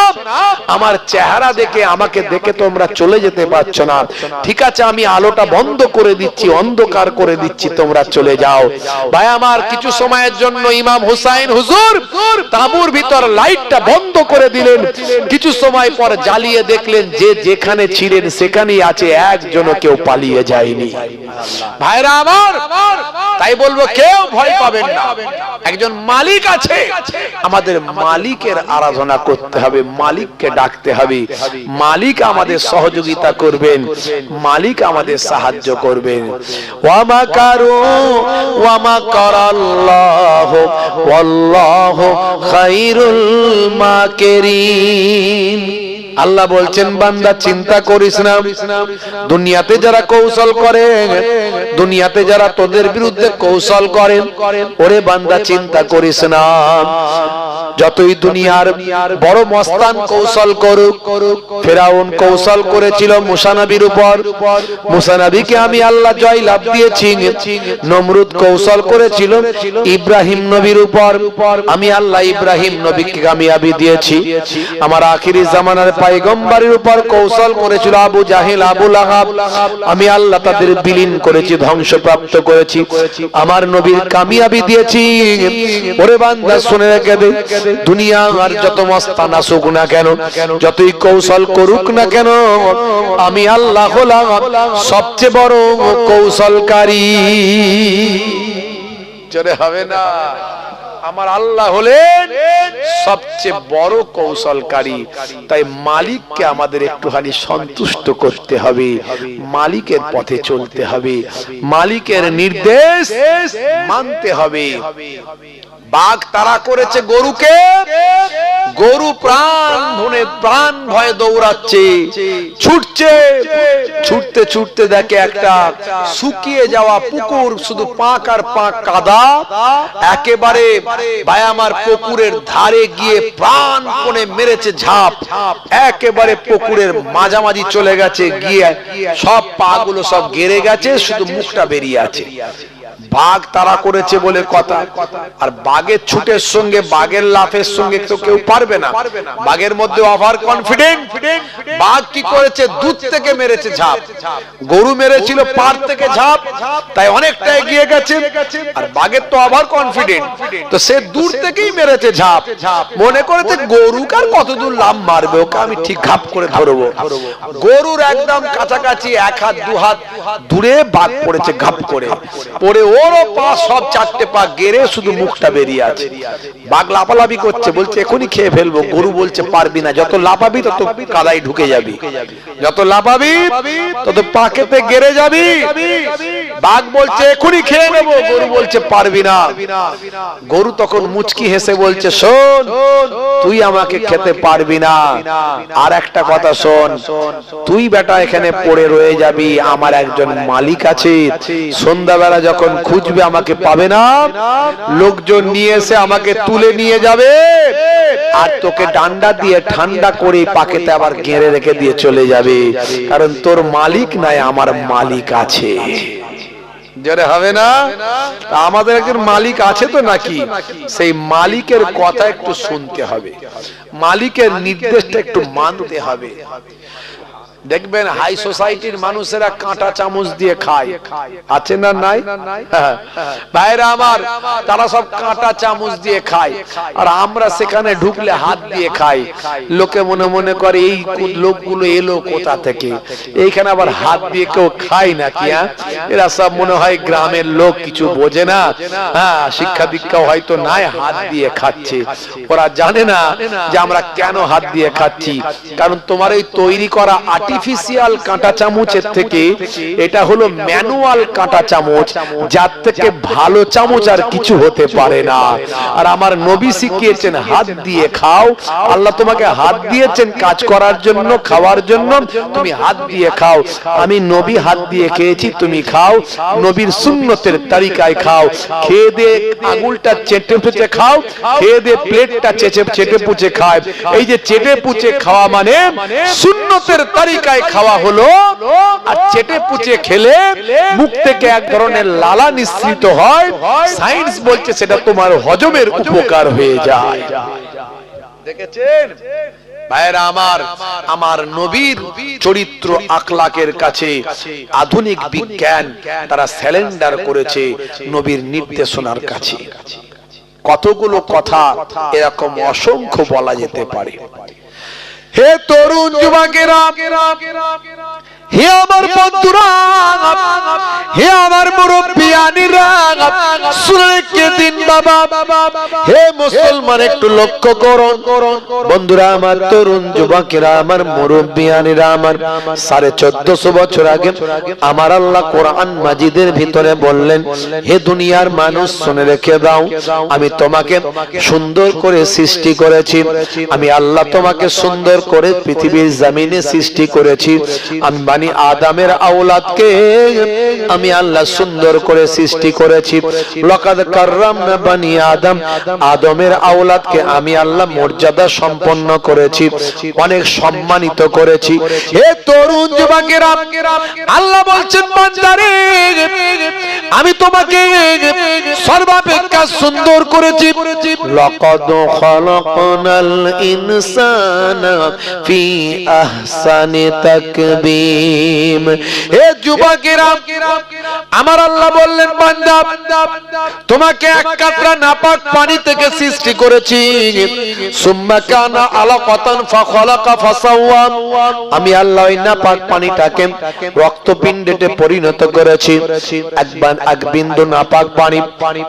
আমার চেহারা দেখে, আমাকে দেখে তোমরা চলে যেতে পারছো না। ঠিক আছে, আমি আলোটা বন্ধ করে দিচ্ছি, অন্ধকার করে দিচ্ছি, তোমরা চলে যাও। ভাই আমার কিছু সময়ের জন্য ইমাম হুসাইন হুজুর তাঁবুর ভিতর লাইটটা বন্ধ করে দিলেন। কিছু সময় পর জ্বালিয়ে দেখলেন যে যেখানে ছিলেন সেখানেই আছে, একজনও কেউ পালিয়ে যায়নি। ভাইরা আমার, তাই বলবো কেউ ভয় পাবেন না। একজন মালিক আছে, আমাদের মালিকের আরাধনা করতে হবে, মালিককে ডাকতে হবে। মালিক আমাদের সহযোগিতা করবেন, মালিক আমাদের সাহায্য করবেন। ওয়া মাকারু ওয়া মাকারাল্লাহু ওয়াল্লাহু খায়রুল মাকিরিন। আল্লাহ বলছেন বান্দা চিন্তা করিস না, দুনিয়াতে যারা কৌশল করে, দুনিয়াতে যারা তোদের বিরুদ্ধে কৌশল করে, ওরে বান্দা চিন্তা করিস না। যতই দুনিয়ার বড় মস্তান কৌশল করুক, ফেরাউন কৌশল করেছিল মুসা নবীর উপর, মুসা নবীকে আমি আল্লাহ জয় লাভ দিয়েছি। নমরুদ কৌশল করেছিল ইব্রাহিম নবীর উপর, আমি আল্লাহ ইব্রাহিম নবীকে কামিয়াবি দিয়েছি। আমার আখিরি জামানার পয়গম্বরের উপর কৌশল করেছিল আবু জাহেল, আবু লাহাব, আমি আল্লাহ তাদের বিলীন করেছি, ধ্বংসপ্রাপ্ত করেছি, আমার নবীর কামিয়াবি দিয়েছি। ওরে বান্দা শুনে রেখে দে, দুনিয়া আর যত মস্তান আসুক না কেন, যতই কৌশল করুক না কেন, আমি আল্লাহ হলাম সবচেয়ে বড় কৌশলকারী। জোরে হবে না? আমার আল্লাহ হলেন সবচেয়ে বড় কৌশলকারী। তাই মালিককে আমাদের একটুখানি সন্তুষ্ট করতে হবে, মালিকের পথে চলতে হবে, মালিকের নির্দেশ মানতে হবে। বাঘ তাড়া করেছে গরুকে, গরু প্রাণ ভয়ে দৌড়াচ্ছে, ছুটছে, ছুটতে ছুটতে দেখে একটা শুকিয়ে যাওয়া পুকুর, শুধু পাক আর পাক কাদা, একেবারে ভাই আমার পুকুরের ধারে ধারে গিয়ে প্রাণপণে মেরেছে ঝাঁপ, একেবারে পুকুরের মাঝামাঝি চলে গেছে, গিয়ে সব পা গুলো সব গেড়ে গেছে, শুধু মুখটা বেরিয়ে আছে। বাঘ তাড়া করেছে বলে কথা, আর বাঘের ছুটের সঙ্গে বাঘের লাফের সঙ্গে তো কেউ পারবে না। বাঘের মধ্যে ওভার কনফিডেন্ট। বাঘ কি করেছে, দূর থেকে মেরেছে ঝাঁপ। গরু মেরেছিল পার থেকে ঝাঁপ, তাই অনেকটা এগিয়ে গেছে। আর বাঘের তো ওভার কনফিডেন্ট, তো সে দূর থেকেই মেরেছে ঝাঁপ। মনে করেছে গরুকে আর কত দূর লাফ মারবে, ওকে আমি ঠিক ঘাপ করে ধরবো। গরুর একদম কাছাকাছি 1 হাত 2 হাত দূরে বাঘ পড়েছে, ঘাপ করে পড়ে ওরও পা সব 4টে পা গেড়ে শুধু মুখটা বেরিয়ে আছে। বাঘ লাফালাফি করছে, বলছে এখনই খেয়ে ফেলবো। গরু বলছে পারবি না, যত লাফাবি তত কাদায় ঢুকে যাবি, যত লাফাবি তত পাকেতে গেড়ে যাবি। বাঘ বলছে এখনই খেয়ে নেবো, গরু বলছে পারবি না। গরু তখন মুচকি হেসে বলছে শোন, তুই আমাকে খেতে পারবি না, আর একটা কথা শোন, তুই বেটা এখানে পড়ে রয়ে যাবি, আমার একজন মালিক আছে, সন্ধ্যাবেলা যখন খুঁজবে আমাকে পাবে না, লোকজন নিয়ে এসে আমাকে তুলে নিয়ে যাবে, আর তোকে ডান্ডা দিয়ে ঠান্ডা করে পাকেতে আবার ঘেরে রেখে দিয়ে চলে যাবে, কারণ তোর মালিক নাই, আমার মালিক আছে। জোরে হবে না? আমাদের একজন মালিক আছে তো নাকি, সেই মালিকের কথা একটু শুনতে হবে, মালিকের নির্দেশটা একটু মানতে হবে। দেখবেন হাই সোসাইটির মানুষেরা কাঁটা চামচ দিয়ে খায়, আছে না নাই? ভাইরা আমার, তারা সব কাঁটা চামচ দিয়ে খায়, আর আমরা সেখানে ঢুকলে হাত দিয়ে খাই। লোকে মনে মনে করে এই লোকগুলো এলো কোথা থেকে, এইখানে আবার হাত দিয়ে কেউ খায় নাকি? এরা সব মনে হয় গ্রামের লোক, কিছু বোঝে না, শিক্ষা দীক্ষা হয়তো নাই, হাত দিয়ে খাচ্ছে। ওরা জানে না যে আমরা কেন হাত দিয়ে খাচ্ছি, কারণ তোমার এই তৈরি করা আর্টিফিশিয়াল কাঁটা চামচের থেকে এটা হলো ম্যানুয়াল কাঁটা চামচ, যার থেকে ভালো চামচ আর কিছু হতে পারে না। আর আমার নবী শিখিয়েছেন হাত দিয়ে খাও, আল্লাহ তোমাকে হাত দিয়েছেন কাজ করার জন্য, খাওয়ার জন্য, তুমি হাত দিয়ে খাও। আমি নবী হাত দিয়ে খেয়েছি, তুমি খাও নবীর সুন্নতের তরিকায় খাও। খেয়ে দিয়ে আঙুলটা চেটে পুচে খাও, খেয়ে দিয়ে প্লেটটা চেটে পুচে খায়। এই যে চেটে পুচে খাওয়া মানে সুন্নতের তরিকায় খাওয়া হলো, আর চেটে পুচে খেলে মুখ থেকে এক ধরনের লালা নিঃসৃত হয়, সায়েন্স বলছে সেটা তোমার হজমের উপকার হয়ে যায়। দেখেছেন ভাইরা আমার, আমার নবীর চরিত্র আখলাকের কাছে আধুনিক বিজ্ঞান তারা স্যালেন্ডার করেছে নবীর নির্দেশনার কাছে। কতগুলো কথা এরকম অসংখ্য বলা যেতে পারে। হে তরুণ যুবকেরা, হে আমার বন্ধুরা, হে আমার মুরব্বিয়ানিরা, শুনে কে দিন বাবা, হে মুসলমান একটু লক্ষ্য করুন বন্ধুরা আমার, তরুণ যুবকেরা, আমার মুরব্বিয়ানিরা, আমার 1450 বছর আগে আমার আল্লাহ কোরআন মাজিদের ভিতরে বললেন, হে দুনিয়ার মানুষ শুনে রেখে দাও, আমি তোমাকে সুন্দর করে সৃষ্টি করেছি, আমি আল্লাহ তোমাকে সুন্দর করে পৃথিবীর জমিনে সৃষ্টি করেছি। আমি বানি আদমের আওলাদকে আমি আল্লাহ সুন্দর করে সৃষ্টি করেছি। লাকাদ কাররামনা বানি আদম, আদমের আওলাদকে আমি আল্লাহ মর্যাদা সম্পন্ন করেছি, অনেক সম্মানিত করেছি। হে তরুণ যুবকেরা, আল্লাহ বলছেন বান্দারে, আমি তোমাকে সর্বাপেক্ষা সুন্দর করেছি। লাকাদ খালাকনাল ইনসানা ফি আহসানি তাকবীম। হে যুবকেরা, আমার আল্লাহ বললেন বান্দা, তোমাকে এক কাতরা নাপাক পানি থেকে সৃষ্টি করেছি। সুম্মা কানা আলাকাতান ফাখালাকা ফাসাওয়া, আমি আল্লাহ ওই নাপাক পানিটাকে রক্তপিণ্ডে পরিণত করেছি। এক বিন্দু নাপাক পানি,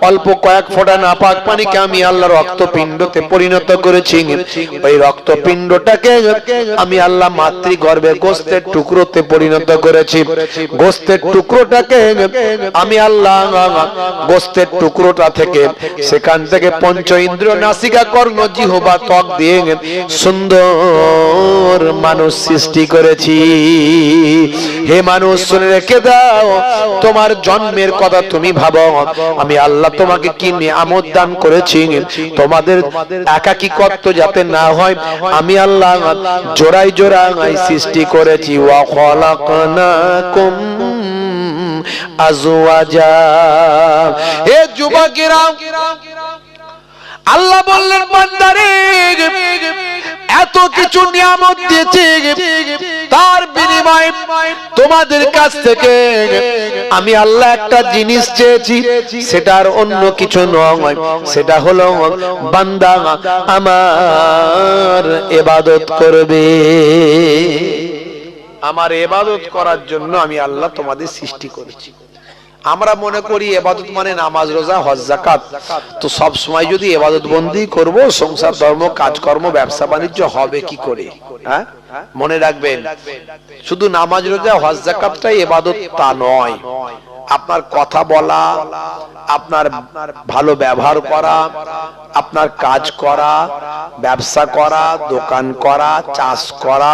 অল্প কয়েক ফোঁটা নাপাক পানিকে আমি আল্লাহ রক্তপিণ্ডতে পরিণত করেছি। ওই রক্তপিণ্ডটাকে আমি আল্লাহ মাতৃগর্ভে গোস্তের টুকরোতে পরিণত করেছি। গোস্তের টুকরোটাকে আমি আল্লাহ গোস্তের টুকরোটা থেকে সেখান থেকে পঞ্চ ইন্দ্রিয় নাসিকা কর্ণ জিহ্বা ত্বক দিয়ে সুন্দর মানুষ সৃষ্টি করেছি। হে মানুষ, শুনে রেখে দাও, তোমার জন্মের কথা তুমি ভাবো। আমি আল্লাহ তোমাকে কি নিয়ামত দান করেছি, তোমাদের একাকিত্ব যাতে না হয় আমি আল্লাহ জোড়ায় জোড়ায় সৃষ্টি করেছি। ওয়া খালাকনাকুম আজওয়াজা। হে যুবকেরা, আল্লাহ বললেন বান্দারে এত কিছু নিয়ামত দিয়েছি, তার বিনিময়ে তোমাদের কাছ থেকে আমি আল্লাহ একটা জিনিস চেয়েছি, সেটার অন্য কিছু নয়, সেটা হলো বান্দা আমার ইবাদত করবে। আমার ইবাদত করার জন্য আমি আল্লাহ তোমাদের সৃষ্টি করেছি। আমরা মনে করি ইবাদত মানে নামাজ, রোজা, হজ, যাকাত। তো সব সময় যদি ইবাদত বন্দি করব, সংসার, ধর্ম, কাজকর্ম, ব্যবসা বাণিজ্য হবে কি করে? হ্যাঁ, মনে রাখবেন, শুধু নামাজ, রোজা, হজ, যাকাতটাই ইবাদত তা নয়। আপনার কথা বলা, আপনার ভালো ব্যবহার করা, আপনার কাজ করা, ব্যবসা করা, দোকান করা, চাষ করা,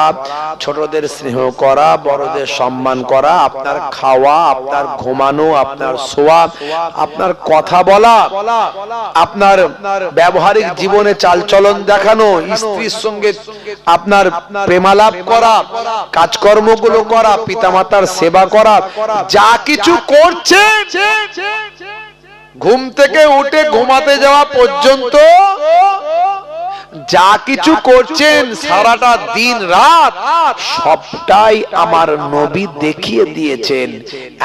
ছোটদের স্নেহ করা, বড়দের সম্মান করা, আপনার খাওয়া, আপনার ঘুমানো, আপনার শোয়া, আপনার কথা বলা, আপনার ব্যবহারিক জীবনে চালচলন দেখানো, স্ত্রীর সঙ্গে আপনার প্রেমালাপ করা, কাজকর্মগুলো করা, পিতামাতার সেবা করা, যা কিছু করছে, ঘুম থেকে উঠে ঘুমাতে যাওয়া পর্যন্ত যা কিছু করছেন সারাটা দিন রাত, সবটাই আমার নবী দেখিয়ে দিয়েছেন।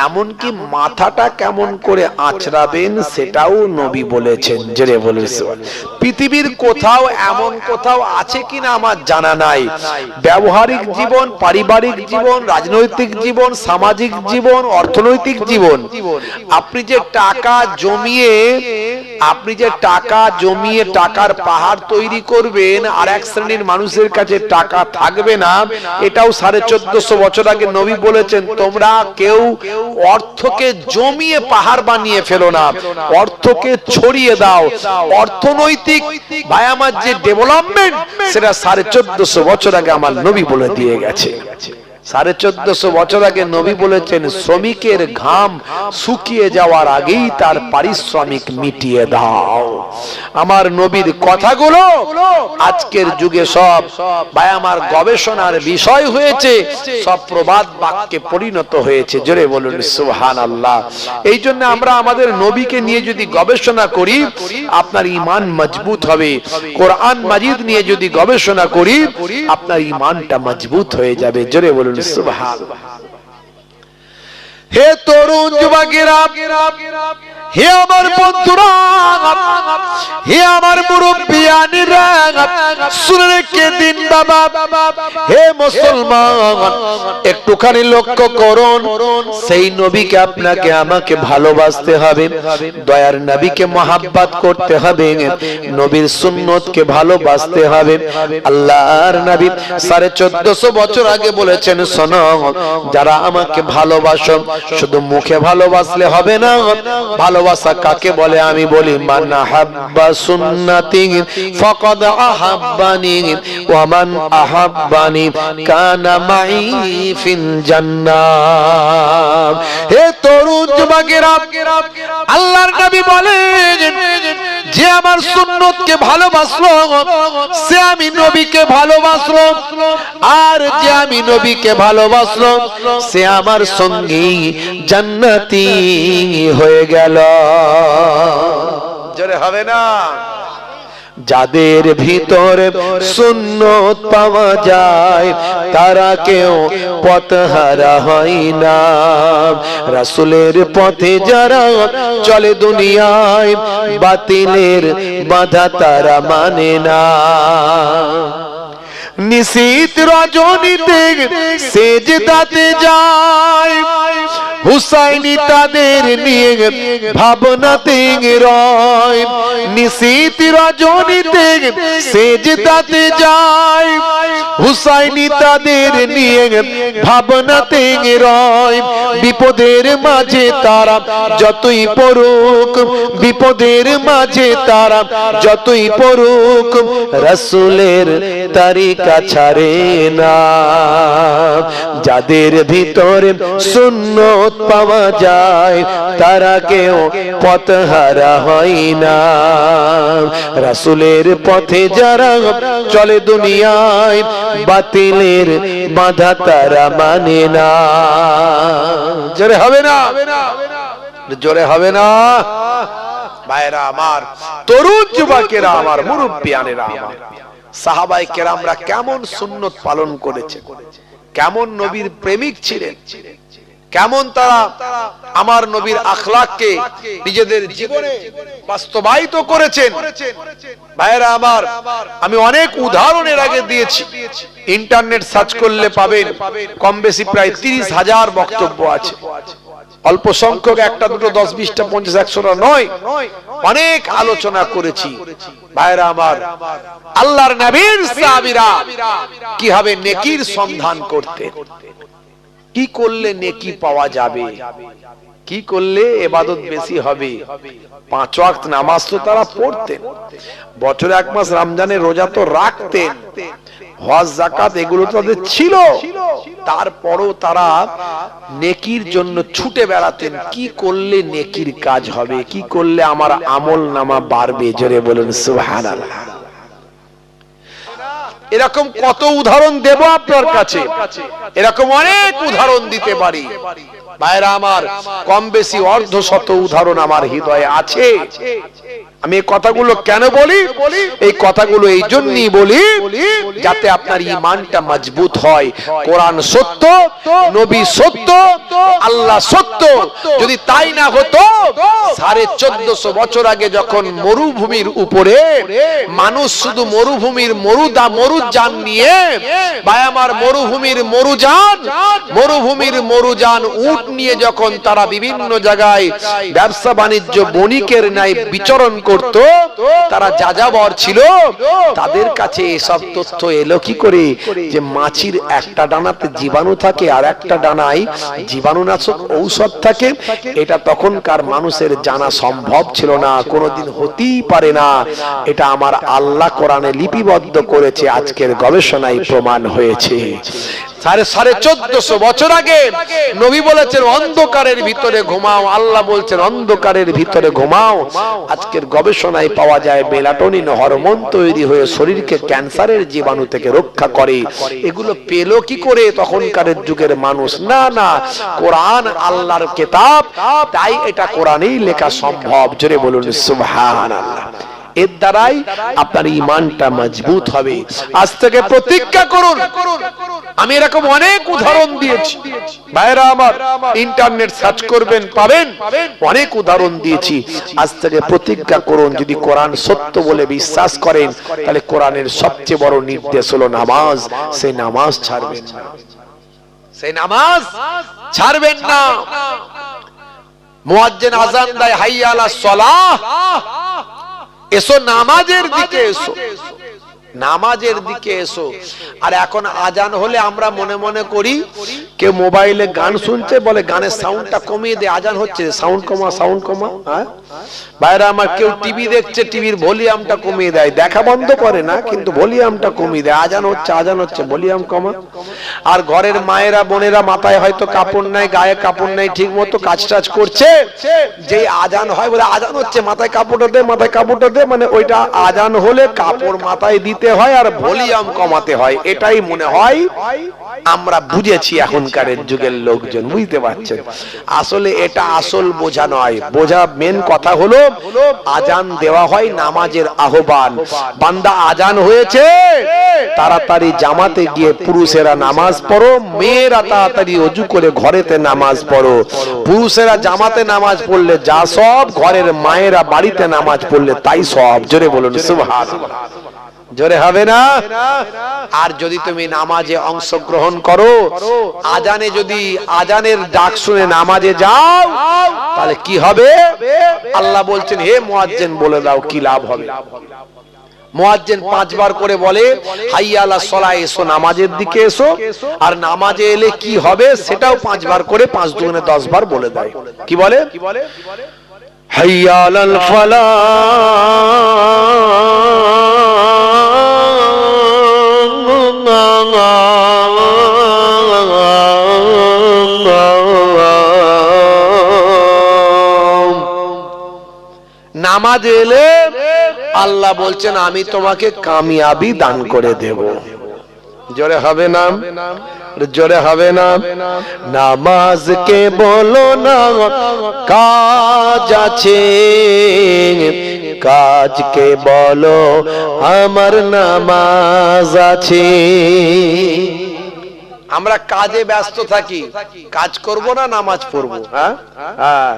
এমনকি মাথাটা কেমন করে আঁচড়াবেন সেটাও নবী বলেছেন। জেরে বলেছেন। পৃথিবীর কোথাও এমন কোথাও আছে কিনা আমার জানা নাই, ব্যবহারিক জীবন, পারিবারিক জীবন, রাজনৈতিক জীবন, সামাজিক জীবন, অর্থনৈতিক জীবন, আপনি যে টাকা জমিয়ে টাকার পাহাড় তৈরি করবেন, আর এক শ্রেণীর মানুষের কাছে টাকা থাকবে না, এটাও 1450 বছর আগে নবী বলেছেন। তোমরা কেউ অর্থকে জমিয়ে পাহাড় বানিয়ে ফেলো না, অর্থকে ছড়িয়ে দাও। অর্থনৈতিক ভাই আমার যে ডেভেলপমেন্ট, সেটা 1450 বছর আগে আমার নবী বলে দিয়ে গেছে। 1450 বছর আগে নবী বলেছেন, শ্রমিকের ঘাম শুকিয়ে যাওয়ার আগেই তার পারিশ্রমিক মিটিয়ে দাও। আমার নবীর কথাগুলো আজকের যুগে সব ভাই আমার গবেষণার বিষয় হয়েছে, সব প্রবাদ বাক্যে পরিণত হয়েছে। জোরে বলুন সুবহানাল্লাহ। এই জন্য আমরা আমাদের নবীকে নিয়ে যদি গবেষণা করি, আপনার ঈমান মজবুত হবে। কোরআন মাজিদ নিয়ে যদি গবেষণা করি, আপনার ঈমানটা মজবুত হয়ে যাবে। জোরে বলুন সুবহানাল্লাহ। হে তরুণ যুবকেরা, হে আমার বন্ধুরা, হে আমার মুরব্বিয়ানেরা, শুনে রেখে দিন বাবা। হে মুসলমান, একটুখানি লক্ষ্য করুন, সেই নবীকে আপনাকে আমাকে ভালোবাসতে হবে, দয়ার নবীকে মহাব্বত করতে হবে, নবীর সুন্নতকে ভালোবাসতে হবে। আল্লাহর নবী 1450 বছর আগে বলেছেন, শোনো, যারা আমাকে ভালোবাসো, শুধু মুখে ভালোবাসলে হবে না। ভালোবাসা কাকে বলে আমি বলি, মান আহাব্বা সুন্নতি ফাকাদ আহাব্বানি ওয়া মান আহাব্বানি কানা মাই ফিল জান্নাহ। হে তরুণ যুবকেরা, আল্লাহর নবী বলেন, যে আমার সুন্নতকে ভালোবাসলো সে আমি নবীকে ভালোবাসলো, আর যে আমি নবীকে ভালোবাসলো সে আমার সঙ্গী জান্নাতি হয়ে গেল। জোরে হবে না? যাদের ভিতরে সুন্নত পাওয়া যায় তারা কেউ পথহারা হয় না। রাসূলের পথে যারা চলে দুনিয়ায়, বাতিলের বাধা তারা মানে না। নিশীত রজনীতে সেজদাতে যায়, হুসাইনি তাদের নিয়ে ভাবনাতে রয়। নিশীত রজনীতে সেজদাতে যায়, হুসাইনি তাদের নিয়ে ভাবনাতে রয়। বিপদের মাঝে তারা যতই পড়ুক, বিপদের মাঝে তারা যতই পড়ুক, রাসূলের তরিকা ছাড়ে না। যাদের ভিতরে সুন্নত পাওয়া যায় তারা কেউ পথহারা হয় না। রাসূলের পথে যারা চলে দুনিয়ায়, বাতিলের বাধা তারা মানে না। জোরে হবে না? জোরে হবে না? ভাইরা আমার, তরুণ যুবকেরা আমার, মুরব্বিয়ানেরা আমার, সাহাবায়ে কেরামরা কেমন সুন্নত পালন করেছে, কেমন নবীর প্রেমিক ছিলেন, কেমন তারা আমার নবীর আখলাককে নিজেদের জীবনে বাস্তবায়িত করেছেন। ভাইরা আমার, আমি অনেক উদাহরণের আগে দিয়েছি, ইন্টারনেট সার্চ করলে পাবেন কম বেশি প্রায় 30,000 বক্তব্য আছে। অল্প সংখ্যক একটা দুটো 10, 20টা 50, 100টা নয়, অনেক আলোচনা করেছি। ভাইরা আমার, আল্লাহর নবীর সাহাবীরা কিভাবে নেকির সন্ধান করতে, কি করলে নেকি পাওয়া যাবে, কি করলে ইবাদত বেশি হবে। 5 ওয়াক্ত নামাজ তো তারা পড়তেন, বছরে 1 মাস রমজানের রোজা তো রাখতেন, হজ যাকাত এগুলো তাদের ছিল, তারপরও তারা নেকির জন্য ছুটে বেড়াতেন। কি করলে নেকির কাজ হবে, কি করলে আমার আমল নামা বাড়বে। জোরে বলুন সুবহানাল্লাহ। এরকম কত উদাহরণ দেব আপনার কাছে, এরকম অনেক উদাহরণ দিতে পারি। ভাইরা আমার, কম বেশি অর্ধশত উদাহরণ আমার হৃদয়ে আছে। আমি এই কথাগুলো কেন বলি? এই কথাগুলো এই জন্যই বলি যাতে আপনার ঈমানটা মজবুত হয়। কোরআন সত্য, নবী সত্য, আল্লাহ সত্য। যদি তাই না হতো, 1450 বছর আগে যখন মরুভূমির উপরে মানুষ শুধু মরুভূমির মরুযান নিয়ে, ভাই আমার, মরুভূমির মরুযান উট নিয়ে যখন তারা বিভিন্ন জায়গায় ব্যবসা বাণিজ্য বণিকের ন্যায় বিচরণ করত, তারা যাযাবর ছিল, তাদের কাছে এসব তথ্য এলো কি করে যে মাছির একটা ডানাতে জীবাণু থাকে আর একটা ডানায় জীবাণুনাশক ঔষধ থাকে। এটা তখনকার মানুষের জানা সম্ভব ছিল না, কোনোদিন হতেই পারে না। এটা আমার আল্লাহ কোরআনে লিপিবদ্ধ করেছে, আজকের গবেষণায় প্রমাণ হয়েছে। 1450 বছর আগে নবী বলেছেন অন্ধকারের ভিতরে ঘুমাও, আল্লাহ বলছেন অন্ধকারের ভিতরে ঘুমাও। আজকের গবেষণায় পাওয়া যায় মেলাটোনিন হরমোন তৈরি হয়ে শরীরকে ক্যান্সারের জীবাণু থেকে রক্ষা করে। এগুলো পেল কি করে তখনকার যুগের মানুষ? না, কোরআন আল্লাহর কিতাব, তাই এটা কোরআনেই লেখা সম্ভব। জোরে বলুন সুবহানাল্লাহ। এর দ্বারাই আপনার ঈমানটা মজবুত হবে। আজ থেকে প্রতিজ্ঞা করুন। আমি এরকম অনেক উদাহরণ দিয়েছি, ভাইরা আমার, ইন্টারনেট সার্চ করবেন পাবেন, অনেক উদাহরণ দিয়েছি। আজ থেকে প্রতিজ্ঞা করুন, যদি কোরআন সত্য বলে বিশ্বাস করেন, তাহলে কোরআনের সবচেয়ে বড় নির্দেশ হলো নামাজ। সেই নামাজ ছাড়বেন না, সেই নামাজ ছাড়বেন না। মুয়াজ্জিন আযান দেয়, হাইয়া আলাস সালাহ, এসো নামাজের দিকে, এসো নামাজের দিকে এসো। আর এখন আজান হলে আমরা মনে মনে করি কেউ মোবাইলে গান শুনছে, বলে গানের সাউন্ডটা কমিয়ে দে, আজান হচ্ছে, সাউন্ড কমা, সাউন্ড কমা। ভাইরা আমার, কেউ টিভি দেখছে, টিভির ভলিউমটা কমিয়ে দেয়, দেখা বন্ধ করে না কিন্তু ভলিউমটা কমিয়ে দেয়, আজান হচ্ছে, আজান হচ্ছে, ভলিউম কমা। আর ঘরের মায়েরা বোনেরা মাথায় হয়তো কাপড় নাই, গায়ে কাপড় নাই, ঠিক মতো কাজ টাজ করছে, যেই আজান হয় বলে আজান হচ্ছে, মাথায় কাপড়টা দে, মাথায় কাপড়টা দে, মানে ওইটা আজান হলে কাপড় মাথায় দিতে হয় আর ভলিউম কমাতে হয়। এটাই মনে হয় আমরা বুঝেছি এখনকার যুগের লোকজন, বুঝতে পারছেন? আসলে এটা আসল বোঝা নয়। বোঝা মেন কথা হলো আজান দেওয়া হয় নামাজের আহ্বান। বান্দা আজান হয়েছে, তাড়াতাড়ি জামাতে গিয়ে পুরুষেরা নামাজ পড়ো, মেয়েরা তাড়াতাড়ি ওযু করে ঘরেতে নামাজ পড়ো। পুরুষেরা জামাতে নামাজ পড়লে যা সব, ঘরের মায়েরা বাড়িতে নামাজ পড়লে তাই সব। জোরে বলুন সুবহানাল্লাহ। জোরে হবে না? আর যদি তুমি নামাজে অংশগ্রহণ করো, আজানে যদি আজানের ডাক শুনে নামাজে যাও, তাহলে কি হবে? আল্লাহ বলছেন, হে মুয়াজ্জিন বলে দাও কি লাভ হবে। মুয়াজ্জিন 5 বার করে বলে হাইয়া আলাস সালাহ, এসো নামাজের দিকে এসো। আর নামাজে এলে কি হবে সেটাও 5 বার করে 5 দুগুণে 10 বার বলে দেয়। কি বলে? হাইয়া আলাল ফালাহ, নামাজ এলে আল্লাহ বলছেন আমি তোমাকে কামিয়াবি দান করে দেব। জোরে হবে না? জোরে হবে না? নামাজকে বলো না কাজ আছে, কাজকে বলো আমার নামাজ আছে। আমরা কাজে ব্যস্ত থাকি, কাজ করব না নামাজ পড়বো? হ্যাঁ,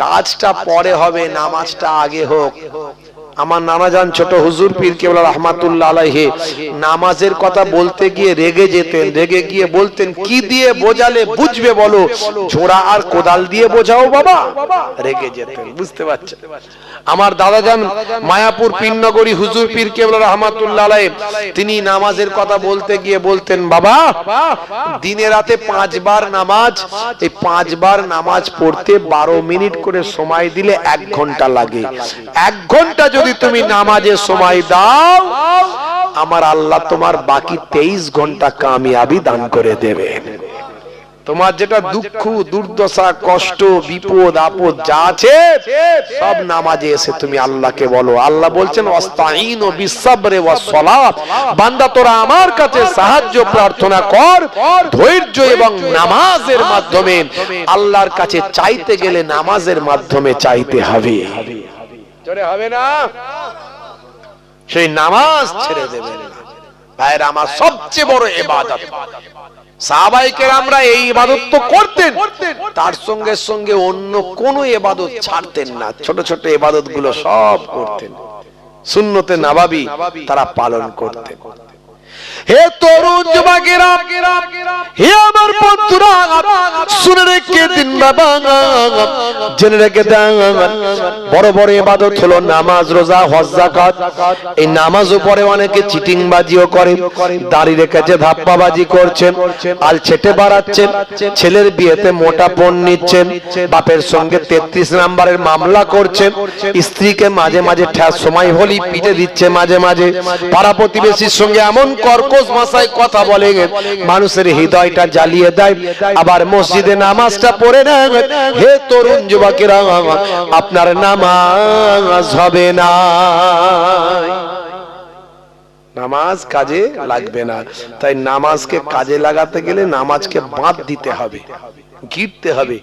কাজটা পরে হবে, নামাজটা আগে হোক। আমার নানা জান ছোট হুজুর পীর কেবলা রহমাতুল্লাহ আলাইহি নামাজের কথা বলতে গিয়ে রেগে যেতেন। রেগে গিয়ে বলতেন, কি দিয়ে বোঝালে বুঝবে বলো, ঝোড়া আর কোদাল দিয়ে বোঝাও বাবা। রেগে যেতেন, বুঝতে পারছেন? আমার দাদা জান মায়াপুর পীরনগরী হুজুর পীর কেবলা রহমাতুল্লাহ আলাইহি তিনি নামাজের কথা বলতে গিয়ে বলতেন, বাবা দিনে রাতে 5 বার নামাজ, এই 5 বার নামাজ পড়তে 12 মিনিট করে সময় দিলে 1 ঘন্টা লাগে। 1 ঘন্টা যদি তুমি নামাজে সময় দাও, আমার আল্লাহ তোমার বাকি 23 ঘন্টা কামিয়াবি দান করে দেবেন। তোমার যেটা দুঃখ, দুর্দশা, কষ্ট, বিপদ, আপদ যা আছে সব নামাজে এসে তুমি আল্লাহকে বলো। আল্লাহ বলছেন ওয়াস্তাইনু বিসসাবরি ওয়াস সালাত, বান্দা তোরা আমার কাছে সাহায্য প্রার্থনা কর ধৈর্য এবং নামাজের মাধ্যমে। আল্লাহর কাছে চাইতে গেলে নামাজের মাধ্যমে চাইতে হবে। জোরে হবে না? সেই নামাজ ছেড়ে দেবেন না। ভাইরা আমার, সবচেয়ে বড় ইবাদত। সাহাবায়ে কেরামরা এই ইবাদত তো করতেন, তার সঙ্গে সঙ্গে অন্য কোন ইবাদত ছাড়তেন না। ছোট ছোট ইবাদত গুলো সব করতেন, সুন্নতে নববী তারা পালন করতেন। হে তরুণ যুবকেরা, হে আমার বন্ধুরা, শুনে রেখে দিন বাবা, জেনে রেখে দেন, বড় বড় ইবাদত হলো নামাজ, রোজা, হজ, যাকাত। এই নামাজও পরে অনেকে চিটিংবাজিও করে, দাড়ি রেখেছে ধাপ্পাবাজি করছেন, আল ছেটে বাড়াচ্ছেন, ছেলের বিয়েতে মোটা পণ নিচ্ছেন, বাপের সঙ্গে 33 নম্বরের মামলা করছেন, স্ত্রীকে মাঝে মাঝে সময় হলেই পিটে দিচ্ছে, মাঝে মাঝে পাড়া প্রতিবেশীর সঙ্গে এমন কর্কশ ভাষায় কথা বলে মানুষের হৃদয়টা জ্বালিয়ে দেয়। আবার মসজিদে নামাজটা পড়ে না। হে তরুণ যুবকেরা, আপনার নামাজ হবে না, নামাজ কাজে লাগবে না। তাই নামাজকে কাজে লাগাতে গেলে নামাজকে বাঁধ দিতে হবে, গিরতে হবে,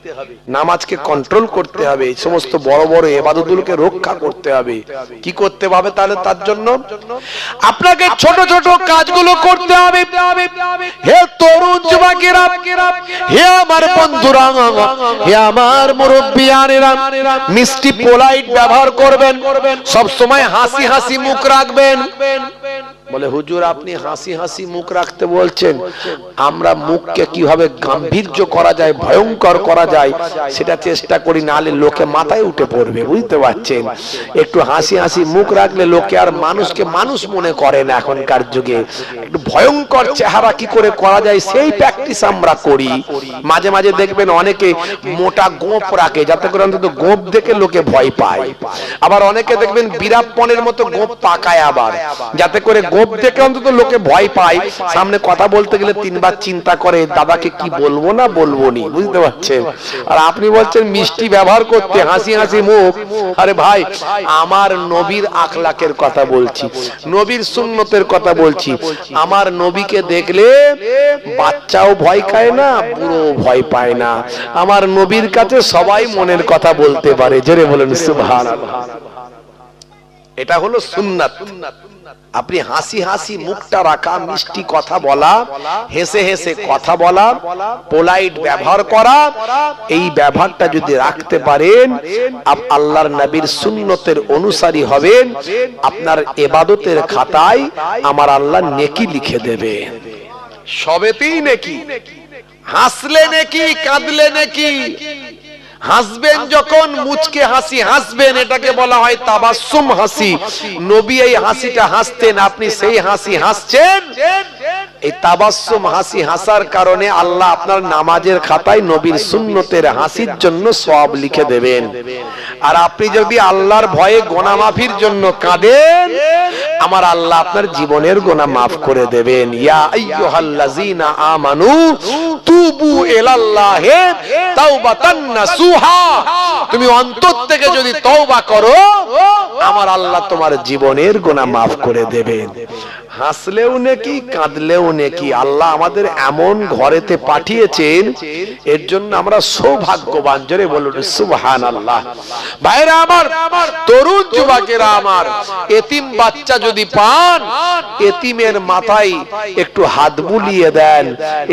নামাজকে কন্ট্রোল করতে হবে, এই সমস্ত বড় বড় ইবাদতগুলোকে রক্ষা করতে হবে। কি করতে হবে তাহলে? তার জন্য আপনাকে ছোট ছোট কাজগুলো করতে হবে। হে তরুণ যুবকেরা, হে আমার বন্ধুরা, হে আমার মুরব্বিয়ানেরা, মিষ্টি পোলাইট ব্যবহার করবেন, সব সময় হাসি হাসি মুখ রাখবেন। বলে হুজুর আপনি হাসি হাসি মুখ রাখতে বলছেন, আমরা মুখকে কিভাবে গাম্ভীর্য করা যায়, ভয়ঙ্কর করা যায় সেটা চেষ্টা করি, নাহলে লোকে মাথায় উঠে পড়বে। বুঝতে পারছেন? একটু হাসি হাসি মুখ রাখলে লোকে আর মানুষকে মানুষ মনে করে না। এখনকার যুগে একটু ভয়ঙ্কর চেহারা কি করে করা যায় সেই প্র্যাকটিস আমরা করি। মাঝে মাঝে দেখবেন অনেকে মোটা গোঁপ রাখে, যাতে করে অন্তত গোঁপ দেখে লোকে ভয় পায়। আবার অনেকে দেখবেন বীরাপ্পনের মতো গোঁপ পাকায়, আবার যাতে করে গোঁপ দেখে অন্তত লোকে ভয় পায়, সামনে কথা বলতে গেলে 3 বার চিন্তা করে দাদাকে কি বলবো না বলবো নি। বুঝতে পারছেন? আর আপনি বলছেন মিষ্টি ব্যবহার করতে, হাসি হাসি মুখ। আরে ভাই, আমার নবীর আখলাকের কথা বলছি, নবীর সুন্নতের কথা বলছি। আমার নবীকে দেখলে বাচ্চাও ভয় খায় না, বুড়ো ভয় পায় না। আমার নবীর কাছে সবাই মনের কথা বলতে পারে। জোরে বলেন সুবহানাল্লাহ। এটা হলো সুন্নাত। আপনি হাসি হাসি মুখটা রাখা, মিষ্টি কথা বলা, হেসে হেসে কথা বলা, পোলাইট ব্যবহার করা, এই ব্যবহারটা যদি রাখতে পারেন, আল্লাহর নবীর সুন্নতের অনুসারী হবেন, আপনার ইবাদতের খাতায় আমার আল্লাহ নেকি লিখে দেবে। সবেতেই নেকি, হাসলে নেকি, কাঁদলে নেকি, হাসবেন যখন মুচকে হাসি হাসবেন, এটাকে বলা হয় তাবাসসুম হাসি। নবী এই হাসিটা হাসতেন, আপনি সেই হাসি হাসছেন। এই তাবাসসুম হাসি হাসার কারণে আল্লাহ আপনার নামাজের খাতায় নবীর সুন্নতের হাসির জন্য সওয়াব লিখে দেবেন। আর আপনি যদি আল্লাহর ভয়ে গুনাহ মাফির জন্য কাঁদেন, আমার আল্লাহ আপনার জীবনের গুনাহ মাফ করে দেবেন। ইয়া আইয়ুহাল্লাযীনা আমানু তুবু ইলাল্লাহি তাওবাতান নাসুহা, তুমি অন্তর থেকে যদি তওবা করো, আমার আল্লাহ তোমার জীবনের গুনাহ মাফ করে দেবেন। হাসলেও নেকি, কাঁদলেও নেকি। আল্লাহ আমাদের এমন ঘরেতে পাঠিয়েছেন, এর জন্য আমরা সৌভাগ্যবান। জোরে বলুন সুবহানাল্লাহ। ভাইরা আমার, তরুণ যুবকেরা আমার, এতিম বাচ্চা যদি পান, এতিমের মাথায় একটু হাত বুলিয়ে দেন,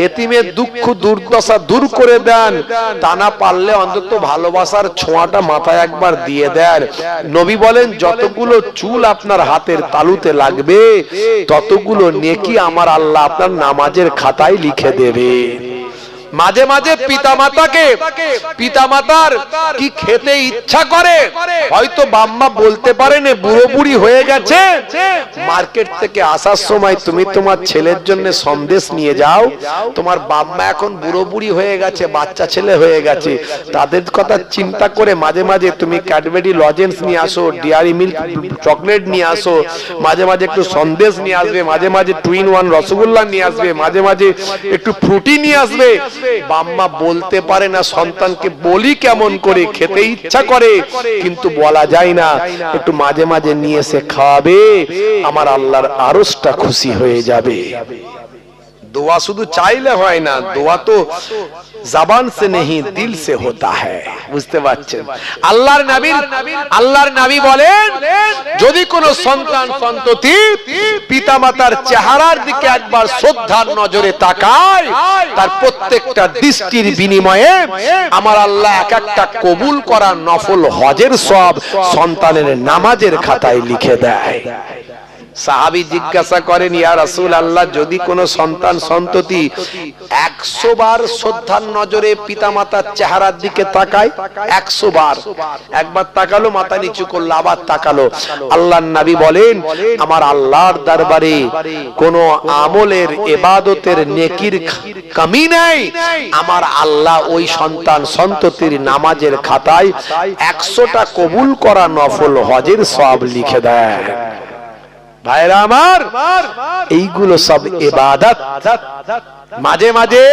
এতিমের দুঃখ দুর্দশা দূর করে দেন। তা না পারলে অন্তত ভালোবাসার ছোঁয়াটা মাথায় একবার দিয়ে দেন। নবী বলেন, যতগুলো চুল আপনার হাতের তালুতে লাগবে, ততগুলো নেকি আমার আল্লাহ আপনার নামাজের খাতায় লিখে দেবে। মাঝে মাঝে পিতামাতার কি খেতে ইচ্ছা করে, হয়তো বাম্মা বলতে পারেন বুড়ো বুড়ি হয়ে গেছে, মার্কেট থেকে আসার সময় তুমি তোমার ছেলের জন্য সন্দেশ নিয়ে যাও, তোমার বাম্মা এখন বুড়ো বুড়ি হয়ে গেছে, বাচ্চা ছেলে হয়ে গেছে, তাদের কথা চিন্তা করে মাঝে মাঝে তুমি ক্যাডবেরি লজেন্স নিয়ে আসো, ডেয়ারি মিল্ক চকলেট নিয়ে আসো, মাঝে মাঝে একটু সন্দেশ নিয়ে আসবে, মাঝে মাঝে 2-in-1 রসগোল্লা নিয়ে আসবে, মাঝে মাঝে একটু ফ্রুটি নিয়ে আসবে। বাম্মা বলতে পারে না সন্তানকে বলি কেমন করে, খেতে ইচ্ছা করে কিন্তু বলা যায় না, একটু মাঝে মাঝে নিয়ে এসে খাওয়াবে, আমার আল্লাহর আরশটা খুশি হয়ে যাবে। দোয়া শুধু চাইলে হয় না, দোয়া তো জবান সে नहीं दिल से होता है। বুঝতে পারছেন? আল্লাহর নবী বলেন, যদি কোনো সন্তান সন্ততি পিতামাতার চেহারার দিকে একবার শ্রদ্ধার নজরে তাকায়, তার প্রত্যেকটা দৃষ্টির বিনিময়ে আমার আল্লাহ এক একটা কবুল করা নফল হজের সব সন্তানের নামাজের খাতায় লিখে দেয়। সাহাবী জিজ্ঞাসা করেন, ইয়া রাসূলুল্লাহ, যদি কোনো সন্তান সন্ততি 100 বার শ্রদ্ধার নজরে পিতামাতার চেহারার দিকে তাকায়, 100 বার, একবার তাকালো মাথা নিচু করলো, আবার তাকালো, আল্লাহর নবী বলেন, আমার আল্লাহর দরবারে কোনো আমলের ইবাদতের নেকির কমি নাই, আমার আল্লাহ ওই সন্তান সন্ততির নামাজের খাতায় 100টা কবুল করা নফল হজের সওয়াব লিখে দেয়। ভাইরা আমার, এইগুলো সব ইবাদত। মাঝে মাঝে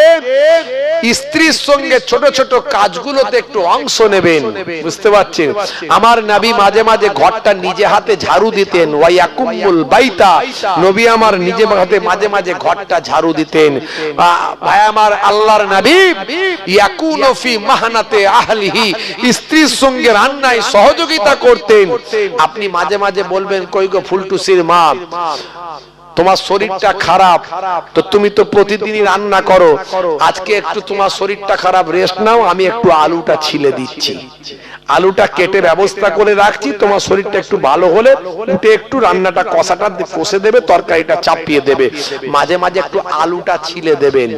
স্ত্রীর সঙ্গে ছোট ছোট কাজগুলোতে একটু অংশ নেবেন। বুঝতে পারছেন? আমার নবী মাঝে মাঝে ঘরটা নিজে হাতে ঝাড়ু দিতেন। ওয়ায়াকুমুল বাইতা, নবী আমার নিজে হাতে মাঝে মাঝে ঘরটা ঝাড়ু দিতেন। ভাই আমার, আল্লাহর নবী ইয়াকুনু ফি মাহনাতে আহলিহি, স্ত্রীর সঙ্গে রান্নায় সহযোগিতা করতেন। আপনি মাঝে মাঝে বলবেন, কই গো ফুলটুসির মা, তোমার শরীরটা খারাপ, তো তুমি তো প্রতিদিনই রান্না করো, আজকে একটু তোমার শরীরটা খারাপ, রেস্ট নাও, আমি একটু আলুটা ছিলে দিচ্ছি, আলুটা কেটে ব্যবস্থা করে রাখছি, তোমার শরীরটা একটু ভালো হলে উঠে একটু রান্নাটা কষাটা কষে দেবে, তরকারিটা চাপিয়ে দেবে। মাঝে মাঝে একটু আলুটা ছিলে দেবেন,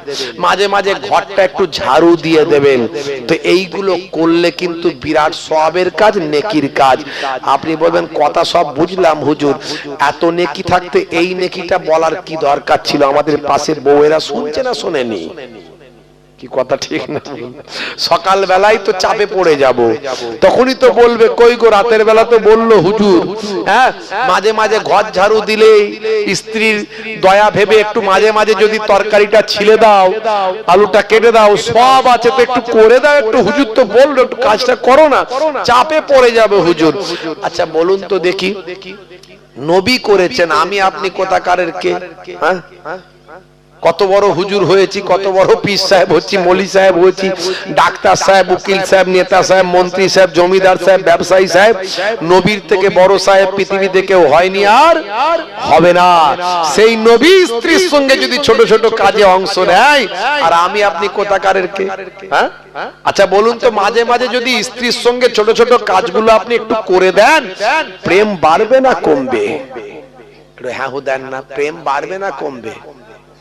মাঝে মাঝে ঘরটা একটু ঝাড়ু দিয়ে দেবেন। তো এইগুলো করলে কিন্তু বিরাট সওয়াবের কাজ, নেকির কাজ। আপনি বলবেন, কথা সব বুঝলাম হুজুর, এত নেকি থাকতে এই নেকিটা বলার কি দরকার ছিল? আমাদের পাশে বউয়েরা শুনছে না শোনেনি? কি কথা ঠিক না? সকাল বেলায় তো চাপে পড়ে যাব, তখনই তো বলবে, কই গো রাতের বেলা তো বললো হুজুর। হ্যাঁ, মাঝে মাঝে ঘর ঝাড়ু দিলে স্ত্রীর দয়া ভেবে একটু মাঝে মাঝে যদি তরকারিটা ছিলে দাও, আলুটা কেটে দাও, সব আছে তো একটু করে দাও, একটু হুজুর তো বললো একটু কাজটা করো না, চাপে পড়ে যাবে হুজুর। আচ্ছা বলুন তো দেখি, নবী করেছেন, আমি আপনি কোথাকারের কে? হ্যাঁ, কত বড় হুজুর হয়েছি, কত বড় পীর সাহেব হচ্ছি, মৌলী সাহেব হয়েছি, ডাক্তার সাহেব, উকিল সাহেব, নেতা সাহেব, মন্ত্রী সাহেব, জমিদার সাহেব, ব্যবসায়ী সাহেব, নবীর থেকে বড় সাহেব পৃথিবীতে কেউ হয়নি আর হবে না। সেই নবী স্ত্রীর সঙ্গে যদি ছোট ছোট কাজে অংশ নেয়, আর আমি আপনি কোথাকারের কে? হ্যাঁ, আচ্ছা বলুন তো, মাঝে মাঝে যদি স্ত্রীর সঙ্গে ছোট ছোট কাজগুলো আপনি একটু করে দেন, প্রেম বাড়বে না কমবে? হ্যাঁ হু দেন না, প্রেম বাড়বে না কমবে?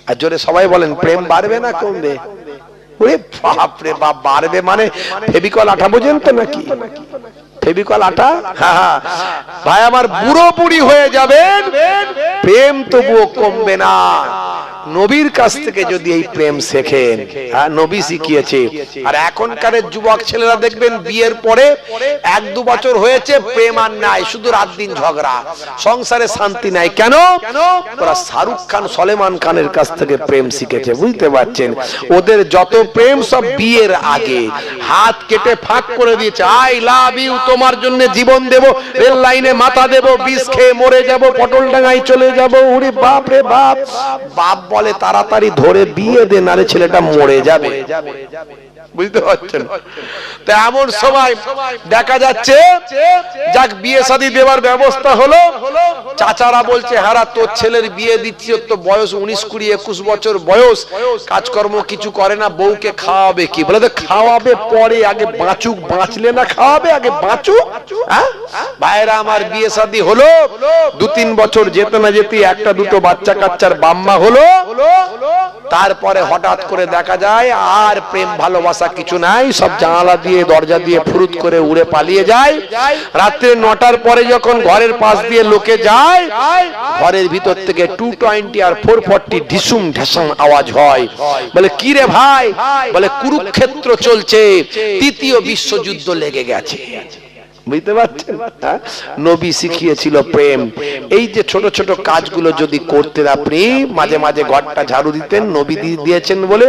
আর জোরে সবাই বলেন, প্রেম বাড়বে না কমবে? ওরে বাপ রে বাপ, বাড়বে মানে ফেভিকল আঠা বোঝেন তো নাকি? ফেভিকল আঠা, হ্যাঁ ভাই আমার, বুড়ো বুড়ি হয়ে যাবেন, প্রেম তবুও কমবে না। নবীর কাছ থেকে যদি এই প্রেম শেখেন, হ্যাঁ নবী শিখিয়েছে। আর এখনকার যুবক ছেলেরা দেখবেন বিয়ের পরে 1-2 বছর হয়েছে প্রেম আর নাই, শুধু রাত দিন ঝগড়া, সংসারে শান্তি নাই। কেন? ওরা শাহরুখ খান সলমান খানের কাছ থেকে প্রেম শিখেছে, বুঝতে পারছেন? ওদের যত প্রেম সব বিয়ের আগে, হাত কেটে ফাঁক করে দিয়েছে, আই লাভ ইউ, তোমার জন্য জীবন দেব, রেল লাইনে মাথা দেব, বিষ খেয়ে মরে যাব, পটল ডাঙায় চলে যাব। ওরে বাপ রে বাপ, বাপ বলে তাড়াতাড়ি ধরে বিয়ে দে, নারে ছেলেটা মরে যাবে, বুঝতে পারছেন? তো এমন সময় দেখা যাচ্ছে যাক বিয়ে শাদী দেওয়ার ব্যবস্থা হলো, চাচারা বলছে হারা তোর ছেলের বিয়ে দিচ্ছি, ওর তো বয়স 19-20-21 বছর বয়স, কাজকর্ম কিছু করে না, বউকে খাওয়াবে কি? বলে খাওয়াবে পরে, আগে বাঁচুক, বাঁচলে না খাওয়াবে, আগে বাঁচুক। হ্যাঁ ভাইরা আমার, বিয়ে শাদী হলো, 2-3 বছর যেতে না যেতে 1-2 বাচ্চা কাচ্চার বাম্মা হলো। তারপরে হঠাৎ করে দেখা যায় আর প্রেম ভালোবাসা কিছু নাই, সব জানালা দিয়ে দরজা দিয়ে ফুরুত করে উড়ে পালিয়ে যায়। রাত্রে 9টার পরে যখন ঘরের পাশ দিয়ে লোকে যায়, ঘরের ভিতর থেকে 220 আর 440 ঢিসুম ঢাসাম আওয়াজ হয়। বলে কি রে ভাই? বলে কুরুক্ষেত্র চলছে, 3য় বিশ্বযুদ্ধ লেগে গেছে। বুঝতে পারছেন? নবী শিখিয়েছিল প্রেম। এই যে ছোট ছোট কাজগুলো যদি করতেন আপনি, মাঝে মাঝে ঘরটা ঝাড়ু দিতেন, নবী দিয়েছেন বলে,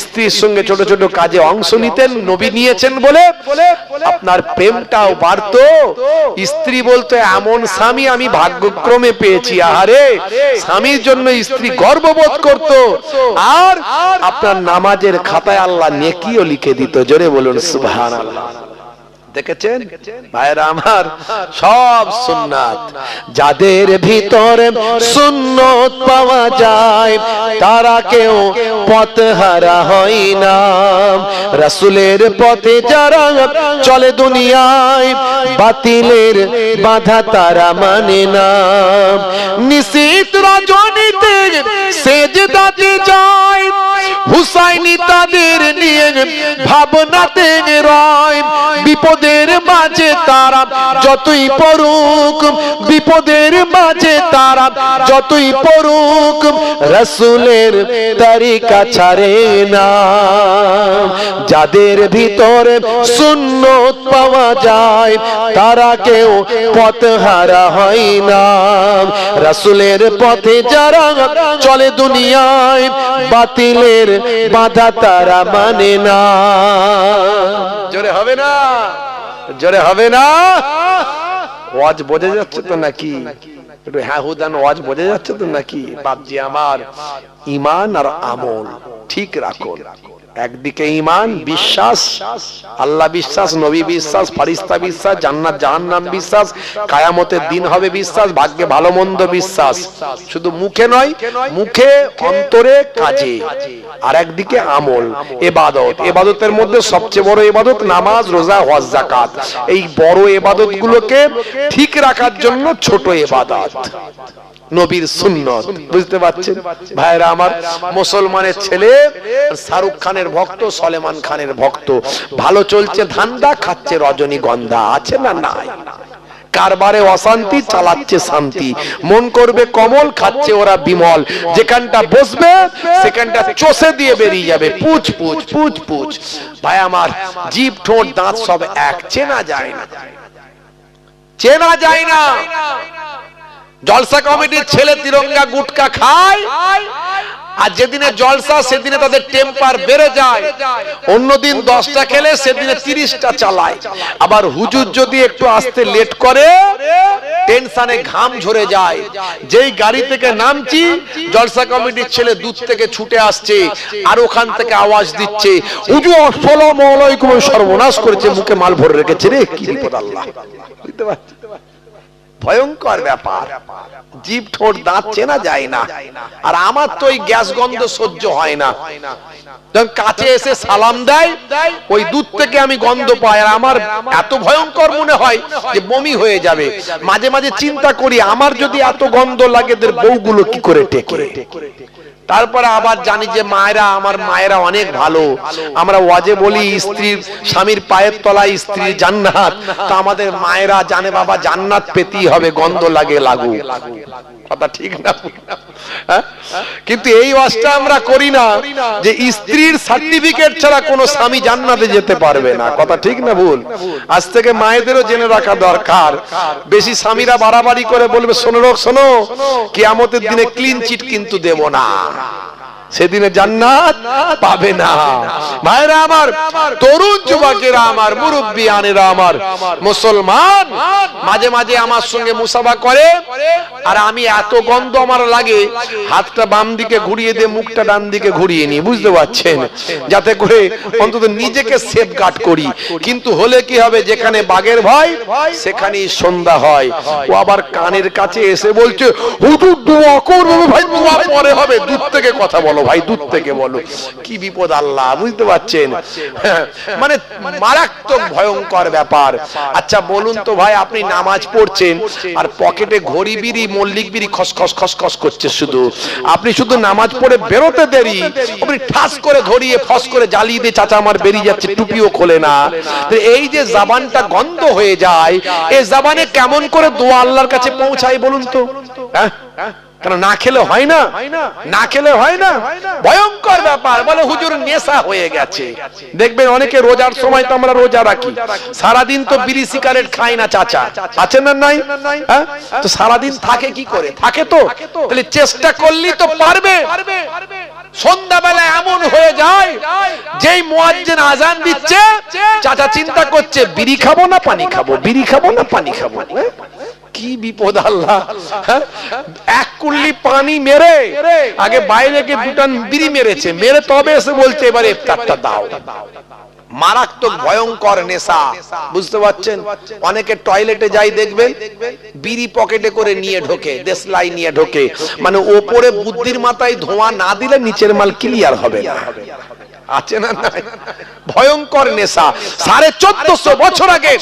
স্ত্রীর সঙ্গে ছোট ছোট কাজে অংশ নিতেন, নবী নিয়েছেন বলে, আপনার প্রেমটাও বাড়তো। স্ত্রী বলতো এমন স্বামী আমি ভাগ্যক্রমে পেয়েছি। আহারে, স্বামীর জন্য স্ত্রী গর্ববোধ করত, আর আপনার নামাজের খাতায় আল্লাহ নেকিও লিখে দিত। জোরে বলুন সুবহানাল্লাহ। দেখেছেন ভাইরা আমার, সব সুন্নাত। যাদের ভিতরে সুন্নত পাওয়া যায় তারা কেউ পথহারা হয় না। রাসূলের পথে যারা চলে দুনিয়ায়, বাতিলের বাধা তারা মানে না। নিশীত রজনীতে সেজদাতে যায়, হুসাইনি তাদের নিয়ে ভাবনাতে রয়। বিপদের মাঝে তারা যতই পড়ুক, বিপদের মাঝে তারা যতই পড়ুক, রাসূলের তরিকা ছাড়ে না। যাদের ভিতরে সুন্নত পাওয়া যায় তারা কেউ পথহারা হয় না। রাসূলের পথে যারা চলে দুনিয়ায়, বাতিলের বাধা তারা মানে না। জোরে হবে না? জোরে হবে না? ওয়াজ বোঝা যাচ্ছে তো নাকি? একটু হ্যাঁ হুদান ওয়াজ বোঝা যাচ্ছে তো নাকি? বাপজি আমার, ঈমান আর আমল ঠিক রাখুন। একদিকে ঈমান, বিশ্বাস, আল্লাহ বিশ্বাস, নবী বিশ্বাস, ফেরেশতা বিশ্বাস, জান্নাত জাহান্নাম বিশ্বাস, কিয়ামতের দিন হবে বিশ্বাস, ভাগ্যে ভালো মন্দ বিশ্বাস। শুধু মুখে নয়, মুখে, অন্তরে, কাজে। আর একদিকে আমল, ইবাদত। ইবাদতের মধ্যে সবচেয়ে বড় ইবাদত নামাজ, রোজা, হজ, যাকাত। এই বড় ইবাদতগুলোকে ঠিক রাখার জন্য ছোট ইবাদত, নবীর সুন্নত। বুঝতে পারছেন ভাইরা আমার? মুসলমানের ছেলে শাহরুখ খানের ভক্ত, সলমান খানের ভক্ত, ভালো চলছে ধান্দা, খাচ্ছে রজনীগন্ধা, আছে না নাই? কারবারে অশান্তি, চালাচ্ছে শান্তি। মন করবে কমল, খাচ্ছে ওরা বিমল। যেখানটা বসবে সেখানটা চষে দিয়ে বেরিয়ে যাবে, পুচ পুচ পুচ পুচ। ভাই আমার, জিভ ঠোঁট দাঁত সব এক, চেনা যায় না, চেনা যায় না। জলসা কমিটির ছেলে তিরঙ্গা গুটকা খায়, আর যেদিনে জলসা সেদিনে তাদের টেম্পার বেড়ে যায়। অন্যদিন 10টা খেলে সেদিনে 30টা চালায়। আবার হুজুর যদি একটু আসতে লেট করে, টেনশনে ঘাম ঝরে যায়। যেই গাড়ি থেকে নামছি, জলসা কমিটির ছেলে দূর থেকে ছুটে আসছে, আর ওখান থেকে আওয়াজ দিচ্ছে, হুজুর আসসালামু আলাইকুম। সর্বনাশ করেছে, মুখে মাল ভরে রেখেছে রে, কি বিপদ আল্লাহ। বুঝতে পারছি? ভয়ঙ্কর ব্যাপার। জিভ ঠোঁট দাঁত চেনা যায় না। আর আমার তো ওই গ্যাস গন্ধ সহ্য হয় না। কাছে এসে সালাম দেয়, ওই দূর থেকে আমি গন্ধ পাই, আর আমার এত ভয়ঙ্কর মনে হয় যে বমি হয়ে যাবে। মাঝে মাঝে চিন্তা করি, আমার যদি এত গন্ধ লাগে, এদের বউগুলো কি করে টেকে? তারপরে আবার জানি যে মায়েরা, আমার মায়েরা অনেক ভালো। আমরা ওয়াজে বলি স্ত্রীর, স্বামীর পায়ের তলায় স্ত্রীর জান্নাত, তো আমাদের মায়েরা জানে বাবা জান্নাত পেতেই হবে, গন্ধ লাগে লাগুক। কথা ঠিক না? কিন্তু এই ওয়াজটা আমরা করি না যে স্ত্রীর সার্টিফিকেট ছাড়া কোনো স্বামী জান্নাতে যেতে পারবে না। কথা ঠিক না ভুল? আজ থেকে মায়েদেরও জেনে রাখা দরকার। বেশি স্বামীরা বাড়াবাড়ি করে বলবে শোনো কিয়ামতের দিনে ক্লিন চিট কিন্তু দেব না, সেদিনে জান্নাত পাবে না। ভাইরা আমার, তরুণ যুবকেরা আমার, মুরব্বিয়ানেরা আমার, মুসলমান মাঝে মাঝে আমার সঙ্গে মুসাফা করে, আর আমি এত গন্ধ আমার লাগে, হাতটা বাম দিকে ঘুরিয়ে দিয়ে মুখটা ডান দিকে ঘুরিয়ে নি, বুঝতে পারছেন, যাতে করে অন্তত নিজেকে সেফগার্ড করি। কিন্তু হলে কি হবে, যেখানে বাঘের ভয় সেখানেই সন্ধ্যা হয়। ও আবার কানের কাছে এসে বলছে হুজুর দোয়া করবে। ভাই দোয়া পরে হবে, দূর থেকে কথা বলো ভাই, দূর থেকে বলো। কি বিপদ আল্লাহ, বুঝতে পারছেন? মানে মারাত্মক ভয়ঙ্কর ব্যাপার। আচ্ছা বলুন তো ভাই, আপনি নামাজ পড়ছেন আর পকেটে ঘড়ি বিড়ি, মল্লিক বিড়ি খসখস খসখস করছে, শুধু আপনি শুধু নামাজ পড়ে বেরোতে দেরি, আপনি ঠাস করে ধরিয়ে ফস করে জ্বালিয়ে দিয়ে চাচা আমার বেরিয়ে যাচ্ছে, টুপিও খোলে না। এই যে জবানটা গন্ধ হয়ে যায়, এই জবানে কেমন করে দোয়া আল্লাহর কাছে পৌঁছায় বলুন তো? হ্যাঁ, কেন না খেলে হয় না? না খেলে হয় না? ভয়ঙ্কর ব্যাপার। বলে হুজুর নেশা হয়ে গেছে। দেখবেন অনেকে রোজার সময় তো আমরা রোজা রাখি, সারাদিন তো বিড়ি সিগারেট খাই না চাচা, আছে না নাই? তো সারাদিন থাকে কি করে? থাকে তো, তাহলে চেষ্টা করলেই তো পারবে। সন্ধ্যাবেলা এমন হয়ে যায়, যেই মুয়াজ্জিন আজান দিচ্ছে চাচা চিন্তা করছে বিড়ি খাবো না পানি খাবো, বিড়ি খাবো না পানি খাবো। কি বিপদ আল্লাহ! এক কুল্লি পানি মেরে আগে বাইরে গিয়ে দুটান বিড়ি মেরেছে, মেরে তবে এসে বলছে এবারে ইফতারটা দাও। মারাত্মক ভয়ঙ্কর নেশা, বুঝতে পারছেন? অনেকে টয়লেটে যাই দেখবেন বিড়ি পকেটে করে নিয়ে ঢোকে, দেশলাই নিয়ে ঢোকে, মানে ওপরে বুদ্ধির মাথায় ধোঁয়া না দিলে নিচের মাল ক্লিয়ার হবে না। আছে না নাই? ভয়ঙ্কর নেশা। 1450 বছর আগে